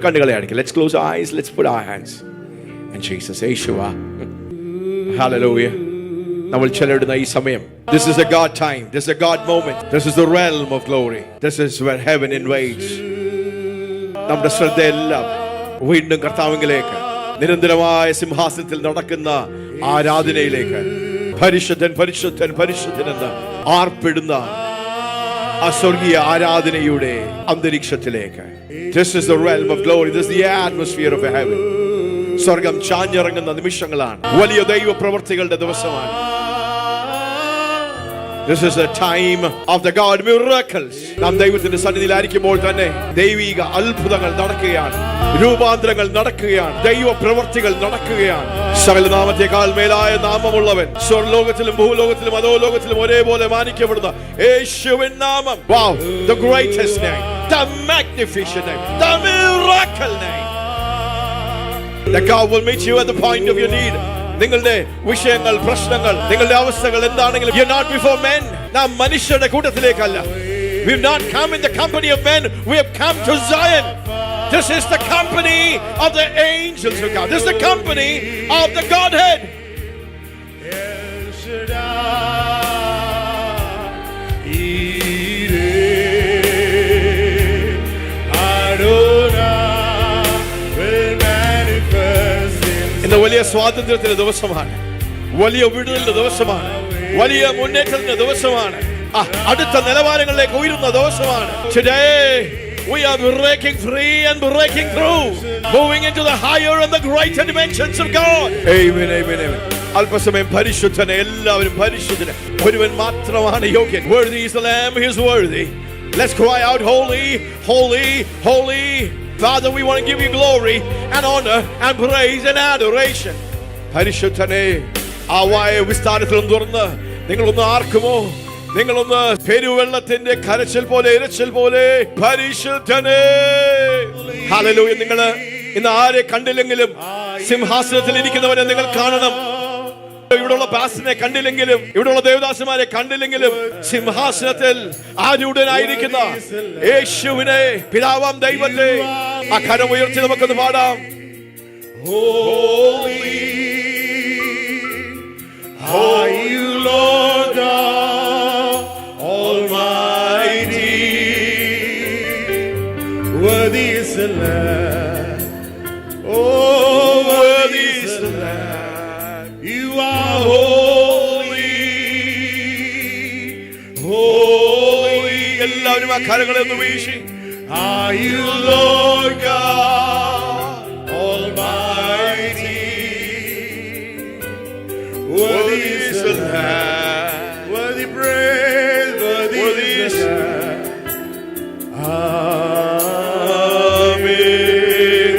കണ്ണുകളെ അടയ്ക്കുക. Let's close our eyes. Let's put our hands. And Jesus, Yeshua. Hallelujah. നമ്മൾ ചെലവിടുന്ന ഈ സമയം, this is a God time. This is a God moment. This is the realm of glory. This is where heaven invades. നമ്മുടെ ശ്രദ്ധയെല്ലാം വീണ്ടും കർത്താവിലേക്ക്, നിരന്തരമായ സിംഹാസനത്തിൽ നടക്കുന്ന ആരാധനയിലേക്ക്, പരിശുദ്ധൻ പരിശുദ്ധൻ പരിശുദ്ധൻ എന്ന് ആർപ്പിടുന്ന ആ സ്വർഗീയ ആരാധനയുടെ അന്തരീക്ഷത്തിലേക്ക്. This is the realm of glory. This is the atmosphere of heaven. സ്വർഗം ചാഞ്ഞിറങ്ങുന്ന നിമിഷങ്ങളാണ്. വലിയ ദൈവ പ്രവൃത്തികളുടെ ദിവസമാണ്. This is a time of the God miracles. നാം ദൈവത്തിന്റെ സന്നിധിയിലായിരിക്കുമ്പോൾ തന്നെ ദൈവിക അത്ഭുതങ്ങൾ നടക്കുകയാണ്, രൂപാന്തരങ്ങൾ നടക്കുകയാണ്, ദൈവ പ്രവൃത്തികൾ നടക്കുകയാണ്. സകല നാമത്തെക്കാൾ മേലായ നാമമുള്ളവൻ, സ്വർലോകത്തിലും ഭൂലോകത്തിലും അധോലോകത്തിലും ഒരേപോലെ മാനിക്കപ്പെടുന്ന യേശുവിൻ നാമം. Wow, the greatest name, the magnificent name, the miracle name. That God will meet you at the point of your need. നിങ്ങളുടെ വിഷയങ്ങൾ, പ്രശ്നങ്ങൾ, നിങ്ങളുടെ അവസ്ഥകൾ എന്താണെങ്കിലും, you're not before men. നാം മനുഷ്യരുടെ കൂട്ടത്തിലേക്കല്ല. We have not come in the company of men. We have come to Zion. This is the company of the angels of God. This is the company of the Godhead. ഇന്ന് വലിയ സ്വാതന്ത്ര്യത്തിന്റെ ദിവസമാണ്, വലിയ വിടുതലിന്റെ ദിവസമാണ്, വലിയ മുന്നേറ്റത്തിന്റെ ദിവസമാണ്, അടുത്ത നിലവാരങ്ങളിലേക്ക് ഉയരുന്ന ദിവസമാണ്. Today we are breaking free and breaking through, moving into the higher and the greater dimensions of God. Amen, amen, amen. അല്പസമയം പരിശുദ്ധനെ, എല്ലാവരും പരിശുദ്ധനെ, ഒരുവൻ മാത്രമാണ് യോഗ്യൻ. Worthy is the Lamb, he is worthy. Let's cry out, holy, holy, holy. Father, we want to give you glory and honor and praise and adoration. പരിശുദ്ധനെ, ആ വായ വിസ്താരത്തിൽ തുറന്ന് നിങ്ങളൊന്ന് ആർക്കുമോ, നിങ്ങളൊന്ന് പെരുവെള്ളത്തിന്റെ കരച്ചിൽ പോലെ, ഇരച്ചിൽ പോലെ, പരിശുദ്ധനെ. ഹല്ലേലൂയ. നിങ്ങൾ ഇന്ന് ആരെ കണ്ടില്ലെങ്കിലും സിംഹാസനത്തിൽ ഇരിക്കുന്നവരെ നിങ്ങൾ കാണണം. ഇവിടെയുള്ള പാസ്റ്ററിനെ കണ്ടില്ലെങ്കിലും, ഇവിടെയുള്ള ദേവദാസന്മാരെ കണ്ടില്ലെങ്കിലും, സിംഹാസനത്തിൽ ആരൂഢനായിരിക്കുന്ന യേശുവിനെ, പിതാവാം ദൈവത്തെ ആ കരം ഉയർത്തി നമുക്കൊന്ന് പാടാം. Holy are you, Lord God Almighty. Worthy is the Lamb. Oh, worthy is the Lamb. You are holy, holy. എല്ലാവരും ആ കരങ്ങളെ ഒന്ന് വീശി. Are you Lord God Almighty? Worthy is the Lamb. Worthy praise, worthy is the Lamb. Amen.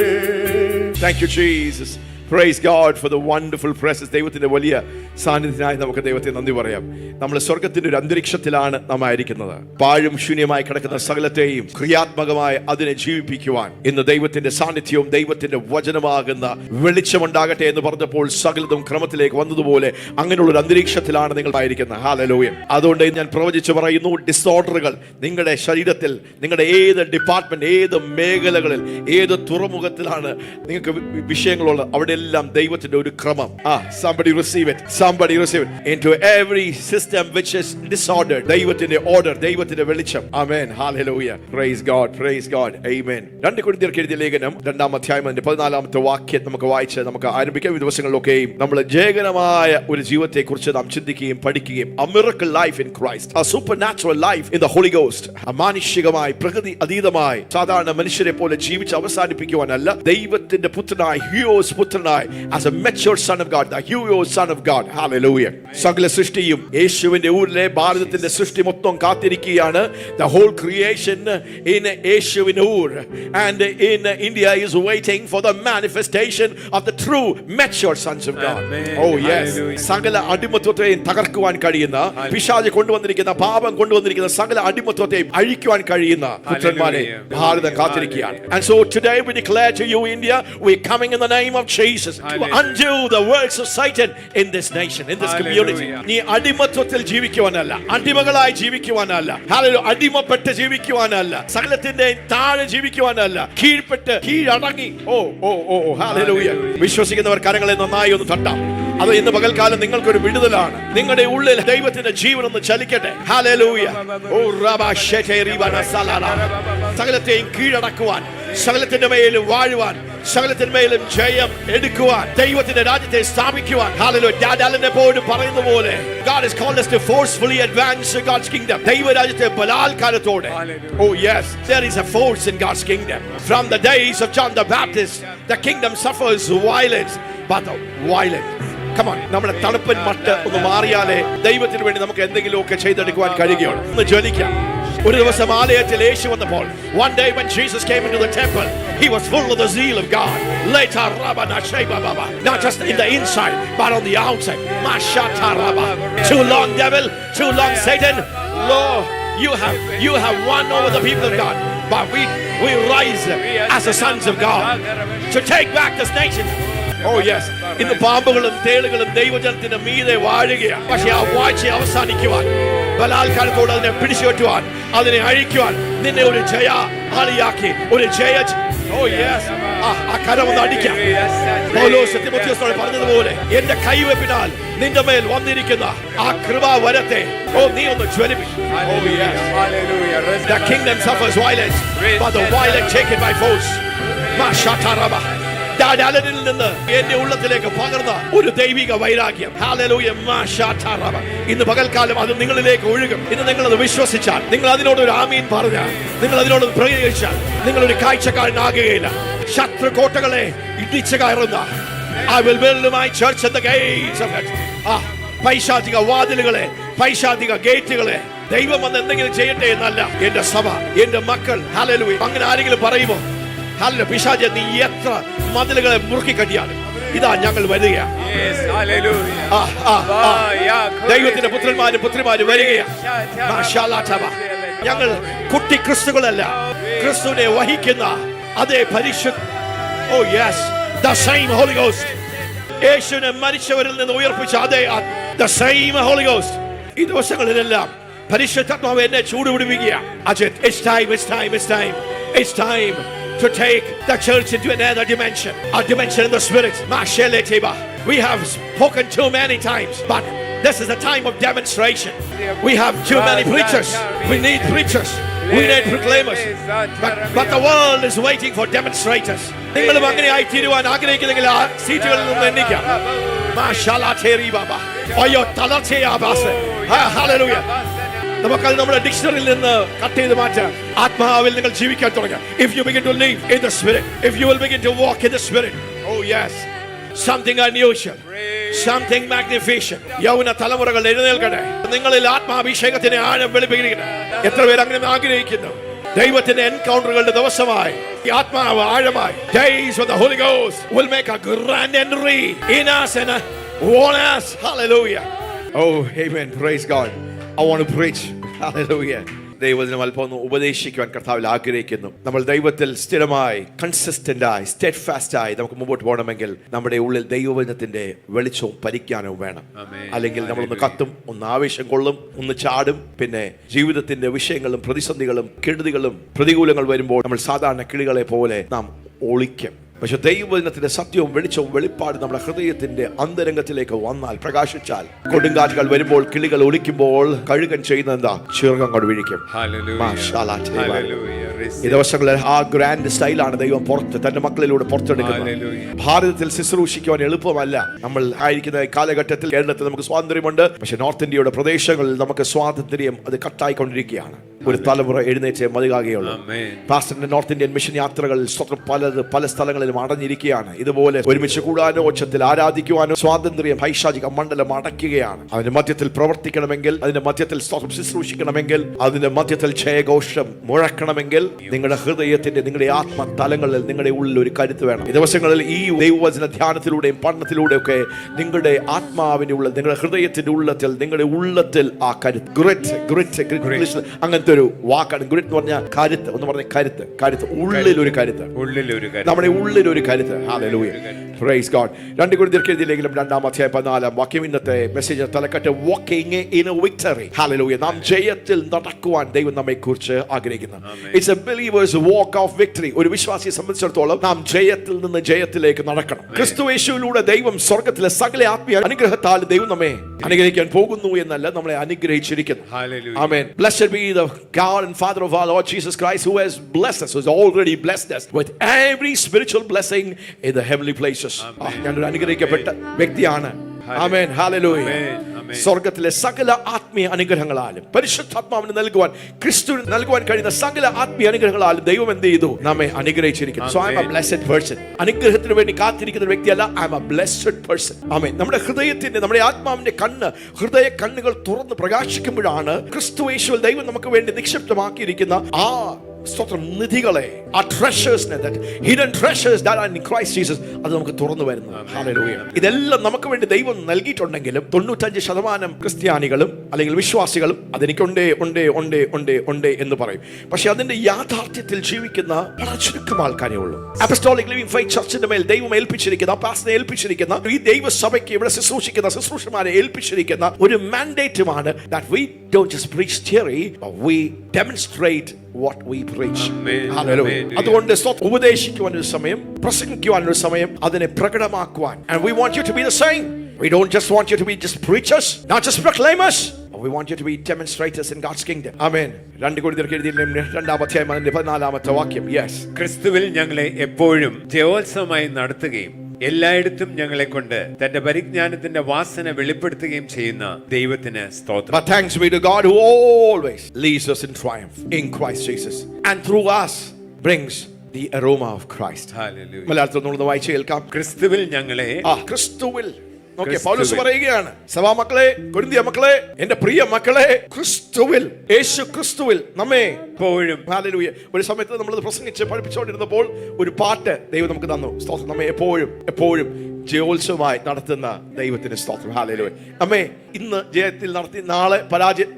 Thank you, Jesus. Praise God for the wonderful presence. ദൈവത്തിന്റെ വലിയ സാന്നിധ്യത്തിനായി നമുക്ക് ദൈവത്തെ നന്ദി പറയാം. നമ്മൾ സ്വർഗത്തിന്റെ ഒരു അന്തരീക്ഷത്തിലാണ് നാം ആയിരിക്കുന്നത്. പാഴും ശൂന്യമായി കിടക്കുന്ന സകലത്തെയും ക്രിയാത്മകമായി അതിനെ ജീവിപ്പിക്കുവാൻ ഇന്ന് ദൈവത്തിന്റെ സാന്നിധ്യവും ദൈവത്തിന്റെ വചനമാകുന്ന വെളിച്ചമുണ്ടാകട്ടെ എന്ന് പറഞ്ഞപ്പോൾ സകലതും ക്രമത്തിലേക്ക് വന്നതുപോലെ അങ്ങനെയുള്ള ഒരു അന്തരീക്ഷത്തിലാണ് നിങ്ങൾ ആയിരിക്കുന്നത്. ഹല്ലേലൂയ. അതുകൊണ്ട് ഞാൻ പ്രവചിച്ചു പറയുന്നു, ഡിസോർഡറുകൾ നിങ്ങളുടെ ശരീരത്തിൽ, നിങ്ങളുടെ ഏത് ഡിപ്പാർട്ട്മെന്റ്, ഏത് മേഖലകളിൽ, ഏത് തുറമുഖത്തിലാണ് നിങ്ങൾക്ക് വിഷയങ്ങളുള്ളത്, അവിടെ എല്ലാം ദൈവത്തിന്റെ ഒരു ക്രമം. Somebody receive it. Somebody receive it. Into every system which is disordered, ദൈവത്തിന്റെ ഓർഡർ, ദൈവത്തിന്റെ വെളിച്ചം. Amen. Hallelujah. Praise God. Praise God. Amen. 2 കൊരിന്ത്യർക്ക് എഴുതിയ ലേഖനം 2-ാം അധ്യായം 14-ാമത്തെ വാക്യം നമുക്ക് വായിച്ച് നമുക്ക് ആരംഭിക്കാം. ഈ ദിവസങ്ങളിലൊക്കെയും നമ്മൾ ജയകരമായ ഒരു ജീവിതത്തെ കുറിച്ച് നാം ചിന്തിക്കുകയും പഠിക്കുകയും, a miracle life in Christ, a supernatural life in the Holy Ghost, അമാനുഷികമായി, പ്രകൃതി അതീതമായി, സാധാരണ മനുഷ്യരെ പോലെ ജീവിച്ച് അവസാനിപ്പിക്കുവാനല്ല, ദൈവത്തിന്റെ പുത്രനായി, ഹ്യൂസ് പുത്രനായി, as a mature son of God, the huios son of God. Hallelujah. സകല സൃഷ്ടിയും യേശുവിന്റെ ഊരിലെ ഭാരതത്തിന്റെ സൃഷ്ടി മൊത്തം കാത്തിരിക്കുകയാണ്. The whole creation in യേശുവിന്റെ ഊർ, and in India is waiting for the manifestation of the true mature sons of God. Amen. Oh yes. സകല അടിമത്വത്തെയും തകർക്കുവാൻ കഴിയുന്ന, പിശാച് കൊണ്ടുവന്നിരിക്കുന്ന, പാപം കൊണ്ടുവന്നിരിക്കുന്ന സകല അടിമത്വത്തെയും അഴിക്കുവാൻ കഴിയുന്ന പുത്രന്മാരെ ഭാരതം കാത്തിരിക്കുകയാണ്. And so today we declare to you, India, we are coming in the name of Jesus. Jesus to undo the works of Satan in this nation, in this community. നീ അടിമത്വത്തിൽ ജീവിക്കുവാനല്ല, അടിമകളായി ജീവിക്കുവാനല്ല, ഹല്ലേലൂയ, അടിമപ്പെട്ട് ജീവിക്കുവാനല്ല, സകലത്തിന്റെ താഴെ ജീവിക്കുവാനല്ല, കീഴ്പ്പെട്ട് കീഴടങ്ങി. ഹല്ലേലൂയ. വിശ്വസിക്കുന്നവർ കരങ്ങളെ നന്നായി ഒന്ന് തട്ടാം. അത് ഇന്ന് പകൽക്കാലം നിങ്ങൾക്കൊരു വിടുതലാണ്. നിങ്ങളുടെ ഉള്ളിൽ ദൈവത്തിന്റെ ജീവൻ ഒന്ന് ചലിക്കട്ടെ. ഹല്ലേലൂയ. സകലത്തെയും കീഴടക്കുവാൻ, സകലത്തിന്റെ മേലും വാഴുവാൻ, സകലത്തിന്റെ മേലും ജയം എടുക്കുവാൻ, ദൈവത്തിന്റെ രാജ്യത്തെ സ്ഥാപിക്കുവാൻ. ഹല്ലേലൂയ. ഡാഡാലിനെ പോലും പറയുന്ന പോലെ God has called us to forcefully advance God's kingdom. ദൈവരാജ്യത്തെ ബലാത്കാരത്തോടെ. Oh yes, there is a force in God's kingdom. From the days of John the Baptist, the kingdom suffers violence, but the violent. Come on, നമ്മുടെ തണുപ്പൻ മട്ട് ഒന്ന് മാറിയാലേ ദൈവത്തിന് വേണ്ടി നമുക്ക് എന്തെങ്കിലുമൊക്കെ ചെയ്തെടുക്കുവാൻ കഴിയുകയുള്ളൂ. ഒന്ന് ജ്വലിക്കാം. ഒരു ദിവസം ആലയത്തിൽ യേശു വന്നപ്പോൾ, one day when Jesus came into the temple, he was full of the zeal of God. Later rabana sheba baba, not just in the inside but on the outside. Mashata raba. Too long, devil, too long, Satan. Lord, you have won over the people of God, but we rise as the sons of God to take back this nation. Oh yes, ഇന്ന് പാമ്പുകളും തേളുകളും ദൈവജനത്തിന്റെ മീതെ വാഴുകയാണ്. പക്ഷേ ആ വാഴ്ച അവസാനിക്കുവാൻ, ബലാത്കാരത്തോട് അതിനെ പിടിച്ചുകെട്ടുവാൻ, അതിനെ അഴിക്കുവാൻ നിന്നെ ഒരു ജയ ആളിയാക്കി, ഒരു ജയ. Oh yes, ആ കരമൊന്ന് അടിക്കാം. പൗലോസ് തിമോഥെയോസിനോട് പറഞ്ഞതുപോലെ, എന്റെ കൈവെപ്പിനാൽ നിന്റെ മേൽ വന്നിരിക്കുന്ന ആ കൃപാവരത്തെ നീ ഒന്ന് ജ്വലിപ്പിക്കും. Oh yes, hallelujah. The kingdom suffers violence, but the violent take it by force. Mashataraba. ഡാഡാലിൽ നിന്ന് എന്റെ ഉള്ളത്തിലേക്ക് പകർന്ന ഒരു ദൈവിക വൈരാഗ്യം. ഹല്ലേലൂയ. മാഷാതാറബ. ഇന്ന് പകൽക്കാലം അത് നിങ്ങളിലേക്ക് ഒഴുകും. ഇന്ന് നിങ്ങൾ അത് വിശ്വസിച്ചാൽ, നിങ്ങൾ അതിനോട് ഒരു ആമീൻ പറഞ്ഞാൽ, നിങ്ങൾ അതിനോട് പ്രതികരിച്ചാൽ, നിങ്ങളൊരു കാഴ്ചക്കാരനാകുകയില്ല. ശത്രു കോട്ടകളെ ഇടിച്ചു കയറുന്ന I will build my church at the gates of it. പൈശാചിക വാതിലുകളെ, പൈശാചിക ഗേറ്റുകളെ ദൈവം വന്ന് എന്തെങ്കിലും ചെയ്യട്ടെ എന്നല്ല, എന്റെ സഭ, എന്റെ മക്കൾ. ഹല്ലേലൂയ. അങ്ങനെ ആരെങ്കിലും പറയുമോ? ഹല്ലേലൂയ. പിശാചേ, നീ എത്ര മതിലുകളെ മുറുക്കി കട്ടിയാണ്, ഇതാ ഞങ്ങൾ വരികയാണ്. ദൈവത്തിന്റെ പുത്രന്മാരും പുത്രിമാരും വരികയാണ്. ഞങ്ങൾ കുട്ടി ക്രിസ്തുകളല്ല, ക്രിസ്തുവിനെ വഹിക്കുന്ന അതേ പരിശുദ്ധ. Oh yes, the same Holy Ghost. യേശുവിനെ മരിച്ചവരിൽ നിന്ന് ഉയർപ്പിച്ച അതേ the same Holy Ghost. ഈ ദിവസങ്ങളിലെല്ലാം പരിശുദ്ധാത്മാവ് എന്നെ ചൂടുപിടിപ്പിക്കുക. It's time, it's time, it's time, it's time to take the church into another dimension, a dimension in the spirit. We have spoken too many times, but this is a time of demonstration. We have too many preachers. We need preachers. We need proclaimers. But the world is waiting for demonstrators. നിങ്ങളും അങ്ങനെ ആയി തീരുവാൻ ആഗ്രഹിക്കുന്നെങ്കിൽ ആ സീറ്റുകളിൽ നിന്ന് എണ്ണിക്കാം. അയ്യോ തളർച്ചയാഭാസ്. Hallelujah. നമുക്കത് നമ്മുടെ ഡിക്ഷണറിയിൽ നിന്ന് കട്ട് ചെയ്ത് മാറ്റാം. ആത്മാവിൽ നിങ്ങൾ ജീവിക്കാൻ തുടങ്ങാം. If you begin to live in the spirit, if you will begin to walk in the spirit, oh yes, something unusual, something magnificent. യൗവന തലമുറകൾ എഴുന്നേൽക്കട്ടെ. നിങ്ങളിൽ ആത്മാഭിഷേകത്തിന്റെ ആഴം വെളിപ്പെടുകയാണ്. എത്ര പേർ അങ്ങനെ ആഗ്രഹിക്കുന്നു? ദൈവത്തിന്റെ എൻകൗണ്ടറുകളുടെ ദിവസമായി ഈ ആത്മാവ് ആഴമായി. Days of the Holy Ghost will make a grand entry in us and on us. Hallelujah. Oh amen, praise God. I want to preach. Hallelujah. ദൈവത്തിനും അല്പം ഒന്ന് ഉപദേശിക്കുവാൻ കർത്താവിൽ ആഗ്രഹിക്കുന്നു. നമ്മൾ ദൈവത്തിൽ സ്ഥിരമായി, കൺസിസ്റ്റന്റായി, സ്റ്റെഡ്ഫാസ്റ്റായി നമുക്ക് മുമ്പോട്ട് പോകണമെങ്കിൽ നമ്മുടെ ഉള്ളിൽ ദൈവവചനത്തിന്റെ വെളിച്ചവും പരിജ്ഞാനവും വേണം. അല്ലെങ്കിൽ നമ്മളൊന്ന് കത്തും, ഒന്ന് ആവേശം കൊള്ളും, ഒന്ന് ചാടും. പിന്നെ ജീവിതത്തിന്റെ വിഷയങ്ങളും പ്രതിസന്ധികളും കെടുതികളും പ്രതികൂലങ്ങൾ വരുമ്പോൾ നമ്മൾ സാധാരണ കിളികളെ പോലെ നാം ഒളിക്കും. പക്ഷെ ദൈവവചനത്തിന്റെ സത്യവും വെളിച്ചവും വെളിപ്പാട് നമ്മുടെ ഹൃദയത്തിന്റെ അന്തരംഗത്തിലേക്ക് വന്നാൽ, പ്രകാശിച്ചാൽ, കൊടുങ്കാറ്റുകൾ വരുമ്പോൾ, കിളികൾ ഒളിക്കുമ്പോൾ കഴുകൻ ചെയ്യുന്നത് എന്താ? ചിറകം കൊണ്ട് വിഴിക്കും. ഈ ദിവസങ്ങളിൽ ആ ഗ്രാൻഡ് സ്റ്റൈലാണ് ദൈവം തന്റെ മക്കളിലൂടെ പുറത്തെടുക്കുന്നത്. ഭാരതത്തിൽ ശുശ്രൂഷിക്കുവാൻ എളുപ്പമല്ല. നമ്മൾ ആയിരിക്കുന്ന കാലഘട്ടത്തിൽ കേരളത്തിൽ നമുക്ക് സ്വാതന്ത്ര്യമുണ്ട്, പക്ഷെ നോർത്ത് ഇന്ത്യയുടെ പ്രദേശങ്ങളിൽ നമുക്ക് സ്വാതന്ത്ര്യം അത് കട്ടായിക്കൊണ്ടിരിക്കുകയാണ്. ഒരു തലമുറ എഴുന്നേറ്റ് മതിയാകുകയുള്ളൂ. പാസ്റ്ററിന്റെ നോർത്ത് ഇന്ത്യൻ മിഷൻ യാത്രകളിൽ പല സ്ഥലങ്ങളിലും അടഞ്ഞിരിക്കുകയാണ്. ഇതുപോലെ ഒരുമിച്ച് കൂടാനോ ഉച്ചത്തിൽ ആരാധിക്കുവാനോ സ്വാതന്ത്ര്യം പൈശാചിക മണ്ഡലം അടയ്ക്കുകയാണ്. അതിന്റെ മധ്യത്തിൽ പ്രവർത്തിക്കണമെങ്കിൽ, അതിന്റെ മധ്യത്തിൽ ശുശ്രൂഷിക്കണമെങ്കിൽ, അതിന്റെ മധ്യത്തിൽ ജയഘോഷം മുഴക്കണമെങ്കിൽ നിങ്ങളുടെ ഹൃദയത്തിന്റെ, നിങ്ങളുടെ ആത്മതലങ്ങളിൽ, നിങ്ങളുടെ ഉള്ളിൽ ഒരു കരുത്ത് വേണം. ഈ ദിവസങ്ങളിൽ ഈ ദൈവവചന ധ്യാനത്തിലൂടെയും പഠനത്തിലൂടെയും ഒക്കെ നിങ്ങളുടെ ആത്മാവിന്റെ ഉള്ളിൽ, നിങ്ങളുടെ ഹൃദയത്തിന്റെ ഉള്ളത്തിൽ, നിങ്ങളുടെ ഉള്ളത്തിൽ ആ കരുത്ത്, ഗ്രിറ്റ് അങ്ങനത്തെ ഒരു വാക്കാണ്. ഗ്രിറ്റ് എന്ന് പറഞ്ഞാൽ കരുത്ത്, ഒന്ന് പറഞ്ഞ കരുത്ത്, ഉള്ളിലൊരു കരുത്ത്, നമ്മുടെ ഉള്ളിലൊരു കരുത്ത്. Hallelujah, praise God. 2 കൊരിന്ത്യർക്ക് എഴുതിയ ലേഖനം 2-ാം വാക്യം ഇന്നത്തെ മെസ്സേജ് തലക്കെട്ട് walking in A victory. Hallelujah, നാം ജയത്തിൽ നടക്കുവാൻ ദൈവം നമ്മെ കുറിച്ച് ആഗ്രഹിക്കുന്നു. It's A believers walk of victory. ഒരു വിശ്വാസിയെ സംബന്ധിച്ചിടത്തോളം നാം ജയത്തിൽ നിന്ന് ജയത്തിലേക്ക് നടക്കണം. ക്രിസ്തുയേശുവിലൂടെ ദൈവം സ്വർഗ്ഗത്തിലെ സകല ആത്മീയ അനുഗ്രഹത്താൽ ദൈവം നമ്മെ അനുഗ്രഹിക്കാൻ പോകുന്നു എന്നല്ല, നമ്മളെ അനുഗ്രഹിച്ചിരിക്കുന്നു. ആമേൻ. Blessed be the God and Father of our Lord Jesus Christ, who has blessed us, who has already blessed us with every spiritual blessing in the heavenly places. ഞാനൊരു അനുഗ്രഹിക്കപ്പെട്ട വ്യക്തിയാണ്. ആമേൻ, ഹല്ലേലൂയ. സ്വർഗ്ഗത്തിലെ സകല ആത്മീയ അനുഗ്രഹങ്ങളാലും പരിശുദ്ധാത്മാവിന് നൽകുവാൻ, ക്രിസ്തുവിന് നൽകുവാൻ കഴിയുന്ന സകല ആത്മീയ അനുഗ്രഹങ്ങളാലും ദൈവം എന്ത് ചെയ്തു? നമ്മെ അനുഗ്രഹിച്ചിരിക്കുന്നു. So I am a blessed person. അനുഗ്രഹത്തിന് വേണ്ടി കാത്തിരിക്കുന്ന വ്യക്തിയല്ല, I am a blessed person. ആമേൻ. നമ്മുടെ ഹൃദയത്തിന്റെ, നമ്മുടെ ആത്മാവിന്റെ ഹൃദയ കണ്ണുകൾ തുറന്ന് പ്രകാശിക്കുമ്പോഴാണ് ക്രിസ്തുയേശുവിൽ ദൈവം നമുക്ക് വേണ്ടി നിക്ഷിപ്തമാക്കിയിരിക്കുന്ന ആ സ്തോത്രം നിധികളെ, ആ ട്രഷേഴ്സിനെ, hidden treasures that are in Christ Jesus, അത് നമുക്ക് തുറന്നു വരുന്നു. ഹല്ലേലൂയ. ഇതെല്ലാം നമുക്ക് വേണ്ടി ദൈവം നൽകിയിട്ടുണ്ടെങ്കിലും 95% ക്രിസ്ത്യാനികളും അല്ലെങ്കിൽ വിശ്വാസികളും അതെനിക്കുണ്ടേ എന്ന് പറയും. പക്ഷെ അതിന്റെ യാഥാർത്ഥ്യത്തിൽ ജീവിക്കുന്ന വളരെ ചുരുക്കം ആൾക്കാരേ ഉള്ളൂ. അപ്പസ്റ്റോളിക് ലിവിംഗ് ഫെയ്ത്ത് ചർച്ചിന്റെ മേൽ ദൈവം ഏൽപ്പിച്ചിരിക്കുന്ന, പാസ്റ്ററെ ഏൽപ്പിച്ചിരിക്കുന്ന, ഈ ദൈവസഭയ്ക്ക് ഇവിടെ ശുശ്രൂഷിക്കുന്ന ശുശ്രൂഷമാരെ ഏൽപ്പിച്ചിരിക്കുന്ന ഒരു മാൻഡേറ്റുമാണ് that we don't just preach theory, but we demonstrate what we preach. Hallelujah. അതുകൊണ്ട് ഉപദേശിക്കുവാൻ ഒരു സമയം, പ്രസംഗിക്കുവാൻ ഒരു സമയം, അതിനെ പ്രകടമാക്കുവാൻ. And we want you to be the same. We don't just want you to be just preachers, not just proclaimers. We want you to be demonstrators in God's kingdom. Amen. 2 കൊരിന്ത്യർക്ക് എഴുതിയ 2-ാം വാക്യം. Yes. ക്രിസ്തുവിൽ ഞങ്ങളെ എപ്പോഴും ജയോത്സവമായി നടത്തുകയും എല്ലായിടത്തും ഞങ്ങളെ കൊണ്ട് തന്റെ പരിജ്ഞാനത്തിന്റെ വാസന വെളിപ്പെടുത്തുകയും ചെയ്യുന്ന ദൈവത്തിന് സ്തോത്രം. But thanks be to God who always leads us in triumph in Christ Jesus, and through us brings the aroma of Christ. Hallelujah. മലയാളത്തിൽ നമ്മൾ വായിച്ചു കേൾക്കാം. ക്രിസ്തുവിൽ ഞങ്ങളെ, ക്രിസ്തുവിൽ. പൗലോസ് പറയുകയാണ്, സഭാ മക്കളെ, കൊരിന്ത്യ മക്കളെ, എന്റെ പ്രിയ മക്കളെ, ക്രിസ്തുവിൽ, യേശു ക്രിസ്തുവിൽ നമ്മെ എപ്പോഴും. ഹല്ലേലൂയ. ഒരു സമയത്ത് നമ്മൾ പ്രസംഗിച്ച് പഠിപ്പിച്ചുകൊണ്ടിരുന്നപ്പോൾ ഒരു പാട്ട് ദൈവം നമുക്ക് തന്നു. സ്തോത്രം. നമ്മെ എപ്പോഴും ജയോത്സവമായി നടത്തുന്ന ദൈവത്തിന് സ്തോത്രം. ഹല്ലേലൂയ. നമ്മെ ഇന്ന് ജയത്തിൽ നടത്തി നാളെ പരാജയം,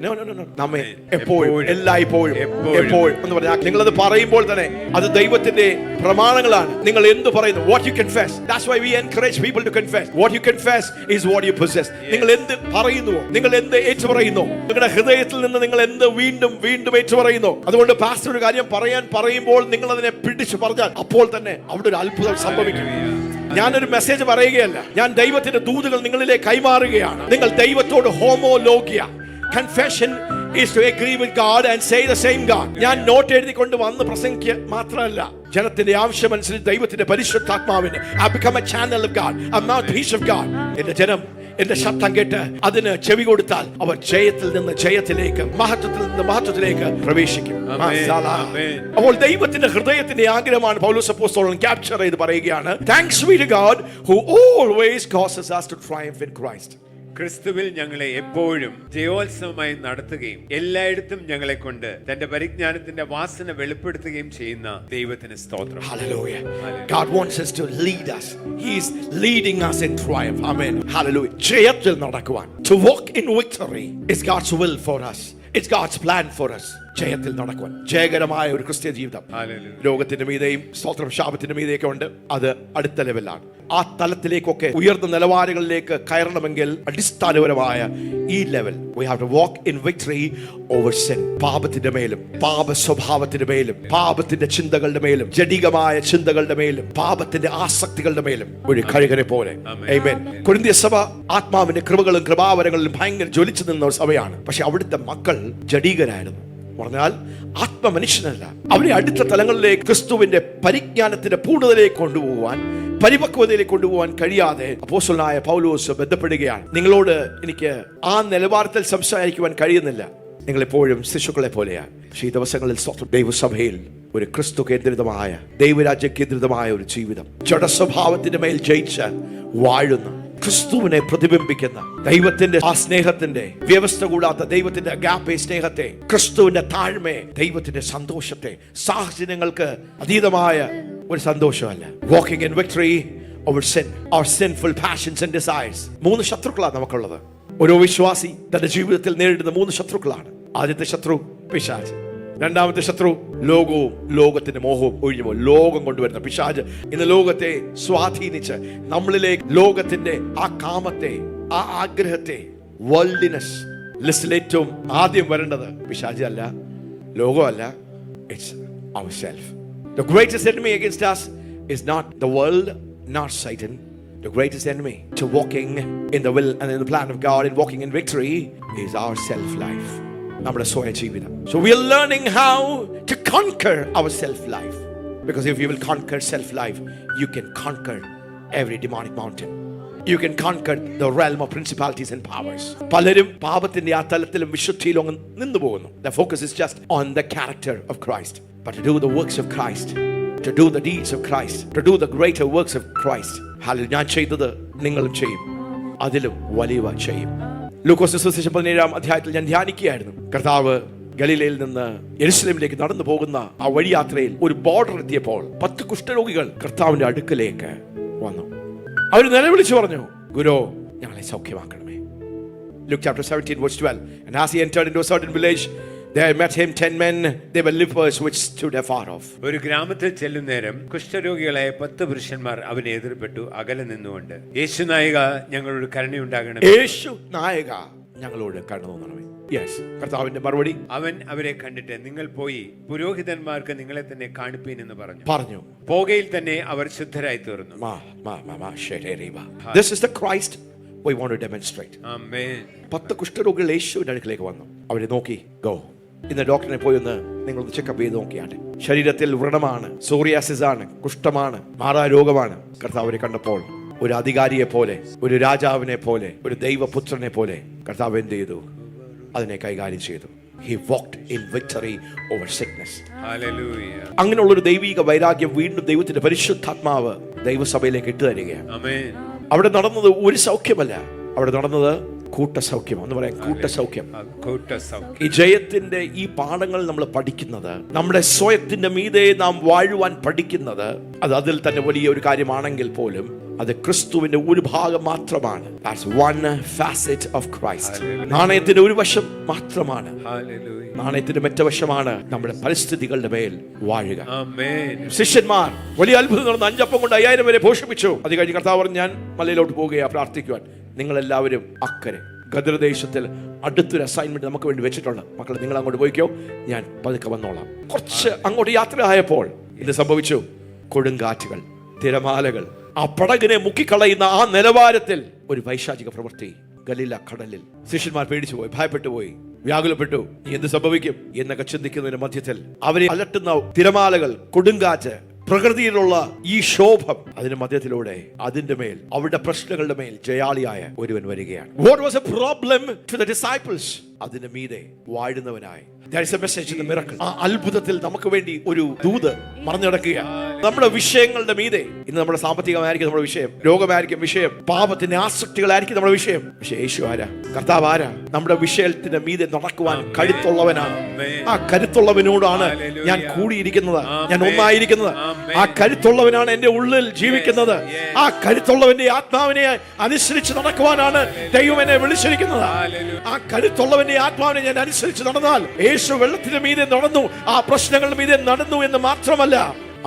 നമ്മെ എപ്പോഴും, എല്ലായ്പ്പോഴും, എപ്പോഴും എന്ന് പറഞ്ഞാൽ നിങ്ങളത് പറയുമ്പോൾ തന്നെ അത് ദൈവത്തിന്റെ പ്രമാണങ്ങളാണ്. നിങ്ങൾ എന്ത് പറയുന്നു, what you confess. That's why we encourage people to confess. What you confess is what you possess. നിങ്ങൾ എന്ത് പറയുന്നുവോ, നിങ്ങൾ എന്ത് ഏറ്റുപറയുന്നു, നിങ്ങളുടെ ഹൃദയത്തിൽ നിന്ന് നിങ്ങൾ എന്ത് വീണ്ടും ഏറ്റുപറയുന്നു. അതുകൊണ്ട് പാസ്റ്റർ ഒരു കാര്യം പറയുമ്പോൾ നിങ്ങൾ അതിനെ പിടിച്ചു പറഞ്ഞാൽ അപ്പോൾ തന്നെ അവിടെ ഒരു അത്ഭുതം സംഭവിക്കും. ഞാനൊരു മെസ്സേജ് പറയുകയല്ല, ഞാൻ ദൈവത്തിന്റെ ദൂതുകൾ നിങ്ങളിലേക്ക് കൈമാറുകയാണ്. നിങ്ങൾ ദൈവത്തോട് ഹോമോലോഗിയ, confession is to agree with God and say the same God. ഞാൻ നോട്ട് എഴുതിക്കൊണ്ട് വന്ന് പ്രസംഗിക്കുക മാത്രമല്ല, ജനത്തിന്റെ ആവശ്യമനുസരിച്ച് ദൈവത്തിന്റെ പരിശുദ്ധാത്മാവിന് I become a channel of God, a mouthpiece of God. എന്റെ ജനം എന്റെ ശബ്ദം കേട്ട് അതിന് ചെവി കൊടുത്താൽ അവർ ജയത്തിൽ നിന്ന് ജയത്തിലേക്ക്, മഹത്വത്തിൽ നിന്ന് മഹത്വത്തിലേക്ക് പ്രവേശിക്കും. അപ്പോൾ ദൈവത്തിന്റെ ഹൃദയത്തിന്റെ ആഗ്രഹമാണ് പൗലോസ് അപ്പോസ്തലൻ ക്യാപ്ചർ ചെയ്ത് പറയുകയാണ്. Thanks be to God who always causes us to triumph in Christ. ക്രിസ്തുവിൽ ഞങ്ങളെ എപ്പോഴും ജയോത്സവമായി നടത്തുകയും എല്ലായിടത്തും ഞങ്ങളെ കൊണ്ട് തന്റെ പരിജ്ഞാനത്തിന്റെ വാസന വെളിപ്പെടുത്തുകയും ചെയ്യുന്ന ദൈവത്തിന് സ്തോത്രം. Hallelujah. God wants us to lead us. He is leading us in triumph. Amen. Hallelujah. ജയത്തിൽ നടക്കുവാൻ, to walk in victory is God's will for us. It's God's plan for us. ജയത്തിൽ നടക്കുവാൻ, ജയകരമായ ഒരു ക്രിസ്ത്യ ജീവിതം. രോഗത്തിന്റെ മീതെയും സ്തോത്രം ശാപത്തിന്റെ മീതെയൊക്കെ ഉണ്ട്. അത് അടുത്ത ലെവലാണ്. ആ തലത്തിലേക്കൊക്കെ ഉയർന്ന നിലവാരങ്ങളിലേക്ക് കയറണമെങ്കിൽ അടിസ്ഥാനപരമായ ഈ level we have to walk in victory over sin. പാപത്തിന്റെ മേലും, പാപ സ്വഭാവത്തിന്റെ മേലും, പാപത്തിന്റെ ചിന്തകളുടെ മേലും, ജഡികമായ ചിന്തകളുടെ മേലും, പാപത്തിന്റെ ആസക്തികളുടെ മേലും ഒരു കഴുകനെ പോലെ. ആമേൻ. കൊരിന്ത്യ സഭ ആത്മാവിന്റെ കൃപകളും കൃപാവരങ്ങളിലും ഭയങ്കര ജ്വലിച്ചു നിന്ന ഒരു സഭയാണ്. പക്ഷെ അവിടുത്തെ മക്കൾ ജഡീകരായിരുന്നു. പറഞ്ഞാൽ ആത്മമനുഷ്യനല്ല. അവരെ അടുത്ത തലങ്ങളിലേക്ക് ക്രിസ്തുവിന്റെ പരിജ്ഞാനത്തിന്റെ പൂർണ്ണതയിലേക്ക് കൊണ്ടുപോകുവാൻ, പരിപക്വതയിലേക്ക് കൊണ്ടുപോകാൻ കഴിയാതെ അപ്പോസ്തലനായ പൗലോസ് ബന്ധപ്പെടുകയാണ്. നിങ്ങളോട് എനിക്ക് ആ നിലവാരത്തിൽ സംസാരിക്കുവാൻ കഴിയുന്നില്ല. നിങ്ങളെപ്പോഴും ശിശുക്കളെ പോലെയാണ്. പക്ഷേ ഈ ദിവസങ്ങളിൽ ദൈവസഭയിൽ ഒരു ക്രിസ്തു കേന്ദ്രിതമായ, ദൈവരാജ്യ കേന്ദ്രിതമായ ഒരു ജീവിതം, ജഡസ്വഭാവത്തിന്റെ മേൽ ജയിച്ച് വാഴുന്ന, ക്രിസ്തുവിനെ പ്രതിബിംബിക്കുന്ന ദൈവത്തിന്റെ ആ സ്നേഹത്തിന്റെ വ്യവസ്ഥ കൂടാത്ത ദൈവത്തിന്റെ അഗാപ്പെ സ്നേഹത്തെ, ക്രിസ്തുവിന്റെ താഴ്മയെ, ദൈവത്തിന്റെ സന്തോഷത്തെ, സാഹചര്യങ്ങൾക്ക് അതീതമായ ഒരു സന്തോഷമല്ല. Walking in victory over sin, our sinful passions and desires. 3 ശത്രുക്കളാണ് നമുക്കുള്ളത്. ഓരോ വിശ്വാസി തന്റെ ജീവിതത്തിൽ നേരിടുന്ന 3 ശത്രുക്കളാണ്. ആദ്യത്തെ ശത്രു പിശാച്, രണ്ടാമത്തെ ശത്രു ലോകവും ലോകത്തിന്റെ മോഹവും ഒഴിഞ്ഞു ലോകം കൊണ്ടുവരുന്ന പിശാച് ഇന്ന് ലോകത്തെ സ്വാധീനിച്ച് നമ്മളിലേക്ക് ലോകത്തിന്റെ ആ കാമത്തെ, ആ ആഗ്രഹത്തെ, വേൾഡിനെസ് ലിസ്റ്റിൽ ഏറ്റവും ആദ്യം വരേണ്ടത് പിശാച് അല്ല, ലോകമല്ല, it's ourselves. The greatest enemy against us is not the world, not Satan. The greatest enemy to walking in the will and in the plan of God and walking in victory is our self life. നമ്മുടെ സ്വയ ജീവിതം. So we are learning how to conquer our self life, because if you will conquer self life, you can conquer every demonic mountain. You can conquer the realm of principalities and powers. പലരും പാപത്തിന്റെ ആ തലത്തിലും വിശുദ്ധിയിലും നിന്നു പോകുന്നു. The focus is just on the character of Christ, but to do the works of Christ, to do the deeds of Christ, to do the greater works of Christ. Hallelujah. ഞാൻ ചെയ്തത് നിങ്ങളും ചെയ്യും, അതിലും വലിയവ ചെയ്യും. ലൂക്കോസ് സുവിശേഷം 17-ാം അധ്യായത്തിൽ ഞാൻ ധ്യാനിക്കുകയായിരുന്നു. കർത്താവ് ഗലീലയിൽ നിന്ന് യെരുശലേമിലേക്ക് നടന്നു പോകുന്ന ആ വഴിയാത്രയിൽ ഒരു ബോർഡർ എത്തിയപ്പോൾ 10 കുഷ്ഠരോഗികൾ കർത്താവിന്റെ അടുക്കലേക്ക് വന്നു. അവർ നിലവിളിച്ചു പറഞ്ഞു, ഗുരു, ഞങ്ങളെ സൗഖ്യമാക്കണമേ. Luke chapter 17 verse 12. And as he entered into a certain village, there met him 10 men. They were lepers which stood afar off. ഒരു ഗ്രാമത്തിൽ ചെല്ലുന്നേരം കുഷ്ഠരോഗികളായ 10 പുരുഷന്മാർ അവനെ എതിർപ്പെട്ടു അകലെ നിന്നുകൊണ്ട്, യേശു നായക, ഞങ്ങളോട് കരുണയുണ്ടാകണം. യേശു നായക, ഞങ്ങളോട് കരുണ തോന്നണമേ. യെസ്, കർത്താവിന്റെ മറുപടി, അവൻ അവരെ കണ്ടിട്ട്, നിങ്ങൾ പോയി പുരോഹിതന്മാർക്ക് നിങ്ങളെ തന്നെ കാണിപ്പീൻ എന്ന് പറഞ്ഞു. പോകയിൽ തന്നെ അവർ ശുദ്ധരായി തീർന്നു. This is the Christ we want to demonstrate. Amen. 10 കുഷ്ഠരോഗികൾ യേശുവിന്റെ അടുക്കലേക്ക് വന്നു. അവരെ നോക്കി, ഗോ, ഇന്ന് ഡോക്ടറിനെ പോയി ഒന്ന് നിങ്ങളൊന്ന് ചെക്കപ്പ് ചെയ്ത് നോക്കിയാട്ടെ. ശരീരത്തിൽ വ്രണമാണ്, സോറിയാസിസ് ആണ്, കുഷ്ഠമാണ്, മാറാരോഗമാണ്. കർത്താവ് അവരെ കണ്ടപ്പോൾ ഒരു അധികാരിയെ പോലെ, ഒരു രാജാവിനെ പോലെ, ഒരു ദൈവപുത്രനെ പോലെ കർത്താവ് എന്ത് ചെയ്തു? അതിനെ കൈകാര്യം ചെയ്തു. He walked in victory over sickness. Hallelujah. അങ്ങനെയുള്ള ഒരു ദൈവിക വൈരാഗ്യം വീണ്ടും ദൈവത്തിന്റെ പരിശുദ്ധാത്മാവ് ദൈവസഭയിലേക്ക് ഇട്ടു തരികയാണ്. Amen. അവിടെ നടന്നത് ഒരു സൗഖ്യമല്ല, അവിടെ നടന്നത് കൂട്ടസൗഖ്യം എന്ന് പറയാം. കൂട്ടസൗഖ്യം. ഈ ജയത്തിന്റെ ഈ പാഠങ്ങൾ നമ്മൾ പഠിക്കുന്നത്, നമ്മുടെ സ്വയത്തിന്റെ മീതെ നാം വാഴുവാൻ പഠിക്കുന്നത്, അത് അതിൽ തന്നെ വലിയ ഒരു കാര്യമാണെങ്കിൽ പോലും അത് ക്രിസ്തുവിന്റെ ഒരു ഭാഗം മാത്രമാണ്. That's one facet of Christ. നാണയത്തിന്റെ ഒരു വശം മാത്രമാണ്. നാണയത്തിന്റെ മറ്റേ വശമാണ് നമ്മുടെ പരിസ്ഥിതികളുടെ മേൽ വാഴുക. ശിഷ്യന്മാർ വലിയ അത്ഭുതം നടന്നു. 5 അപ്പം കൊണ്ട് 5000 പേരെ പോഷിപ്പിച്ചു. അത് കഴിഞ്ഞ് കർത്താവ് പറഞ്ഞു, ഞാൻ മലയിലോട്ട് പോവുകയാ പ്രാർത്ഥിക്കുവാൻ. നിങ്ങളെല്ലാവരും അക്കരെ ഗദർദേശത്തിൽ അടുത്തൊരു അസൈൻമെന്റ് നമുക്ക് വേണ്ടി വെച്ചിട്ടുണ്ട്. മക്കളെ, നിങ്ങൾ അങ്ങോട്ട് പോയിക്കോ, ഞാൻ പതുക്കെ വന്നോളാം. കുറച്ച് അങ്ങോട്ട് യാത്ര ആയപ്പോൾ ഇത് സംഭവിച്ചു. കൊടുങ്കാറ്റുകൾ, തിരമാലകൾ, ആ പടകിനെ മുക്കിക്കളയുന്ന ആ നിലവാരത്തിൽ ഒരു വൈശാചിക പ്രവൃത്തി ഗലീല കടലിൽ. ശിഷ്യന്മാർ പേടിച്ചു പോയി, ഭയപ്പെട്ടു പോയി, വ്യാകുലപ്പെട്ടു. എന്ത് സംഭവിക്കും എന്നൊക്കെ ചിന്തിക്കുന്നതിന് മധ്യത്തിൽ അവരെ അലട്ടുന്ന തിരമാലകൾ, കൊടുങ്കാറ്റ്, പ്രകൃതിയിലുള്ള ഈ ശോഭം, അതിന്റെ മധ്യത്തിലൂടെ അതിന്റെ മേൽ, അവരുടെ പ്രശ്നങ്ങളുടെ മേൽ ജയാളിയായ ഒരുവൻ വരികയാണ്. What was a problem to the disciples? അതിന്റെ മീതെ വാഴുന്നവനായി. There is a message in the miracle. ആ അത്ഭുതത്തിൽ നമുക്ക് വേണ്ടി ഒരു ദൂത് മറഞ്ഞടക്കുക. നമ്മുടെ വിഷയങ്ങളുടെ മീതെ, ഇന്ന് നമ്മുടെ സാമ്പത്തികമായിരിക്കും നമ്മുടെ വിഷയം, രോഗമായിരിക്കും വിഷയം, പാപത്തിന്റെ ആസക്തികളായിരിക്കും നമ്മുടെ വിഷയം. പക്ഷേ യേശു ആരാ? കർത്താവ് ആരാ? നമ്മുടെ വിഷയത്തിന്റെ മീതെ നടക്കുവാൻ കരുത്തുള്ളവനാണ്. ആ കരുത്തുള്ളവനോടാണ് ഞാൻ കൂടിയിരിക്കുന്നത്, ഞാൻ ഒന്നായിരിക്കുന്നത്. ആ കരുത്തുള്ളവനാണ് എന്റെ ഉള്ളിൽ ജീവിക്കുന്നത്. ആ കരുത്തുള്ളവന്റെ ആത്മാവിനെ അനുസരിച്ച് നടക്കുവാനാണ് ദൈവം എന്നെ വിളിച്ചിരിക്കുന്നത്. ആ കരുത്തുള്ളവന്റെ ആത്മാവിനെ ഞാൻ അനുസരിച്ച് നടന്നാൽ, യേശു വെള്ളത്തിന്റെ മീതെ നടന്നു, ആ പ്രശ്നങ്ങളുടെ മീതെ നടന്നു എന്ന് മാത്രമല്ല,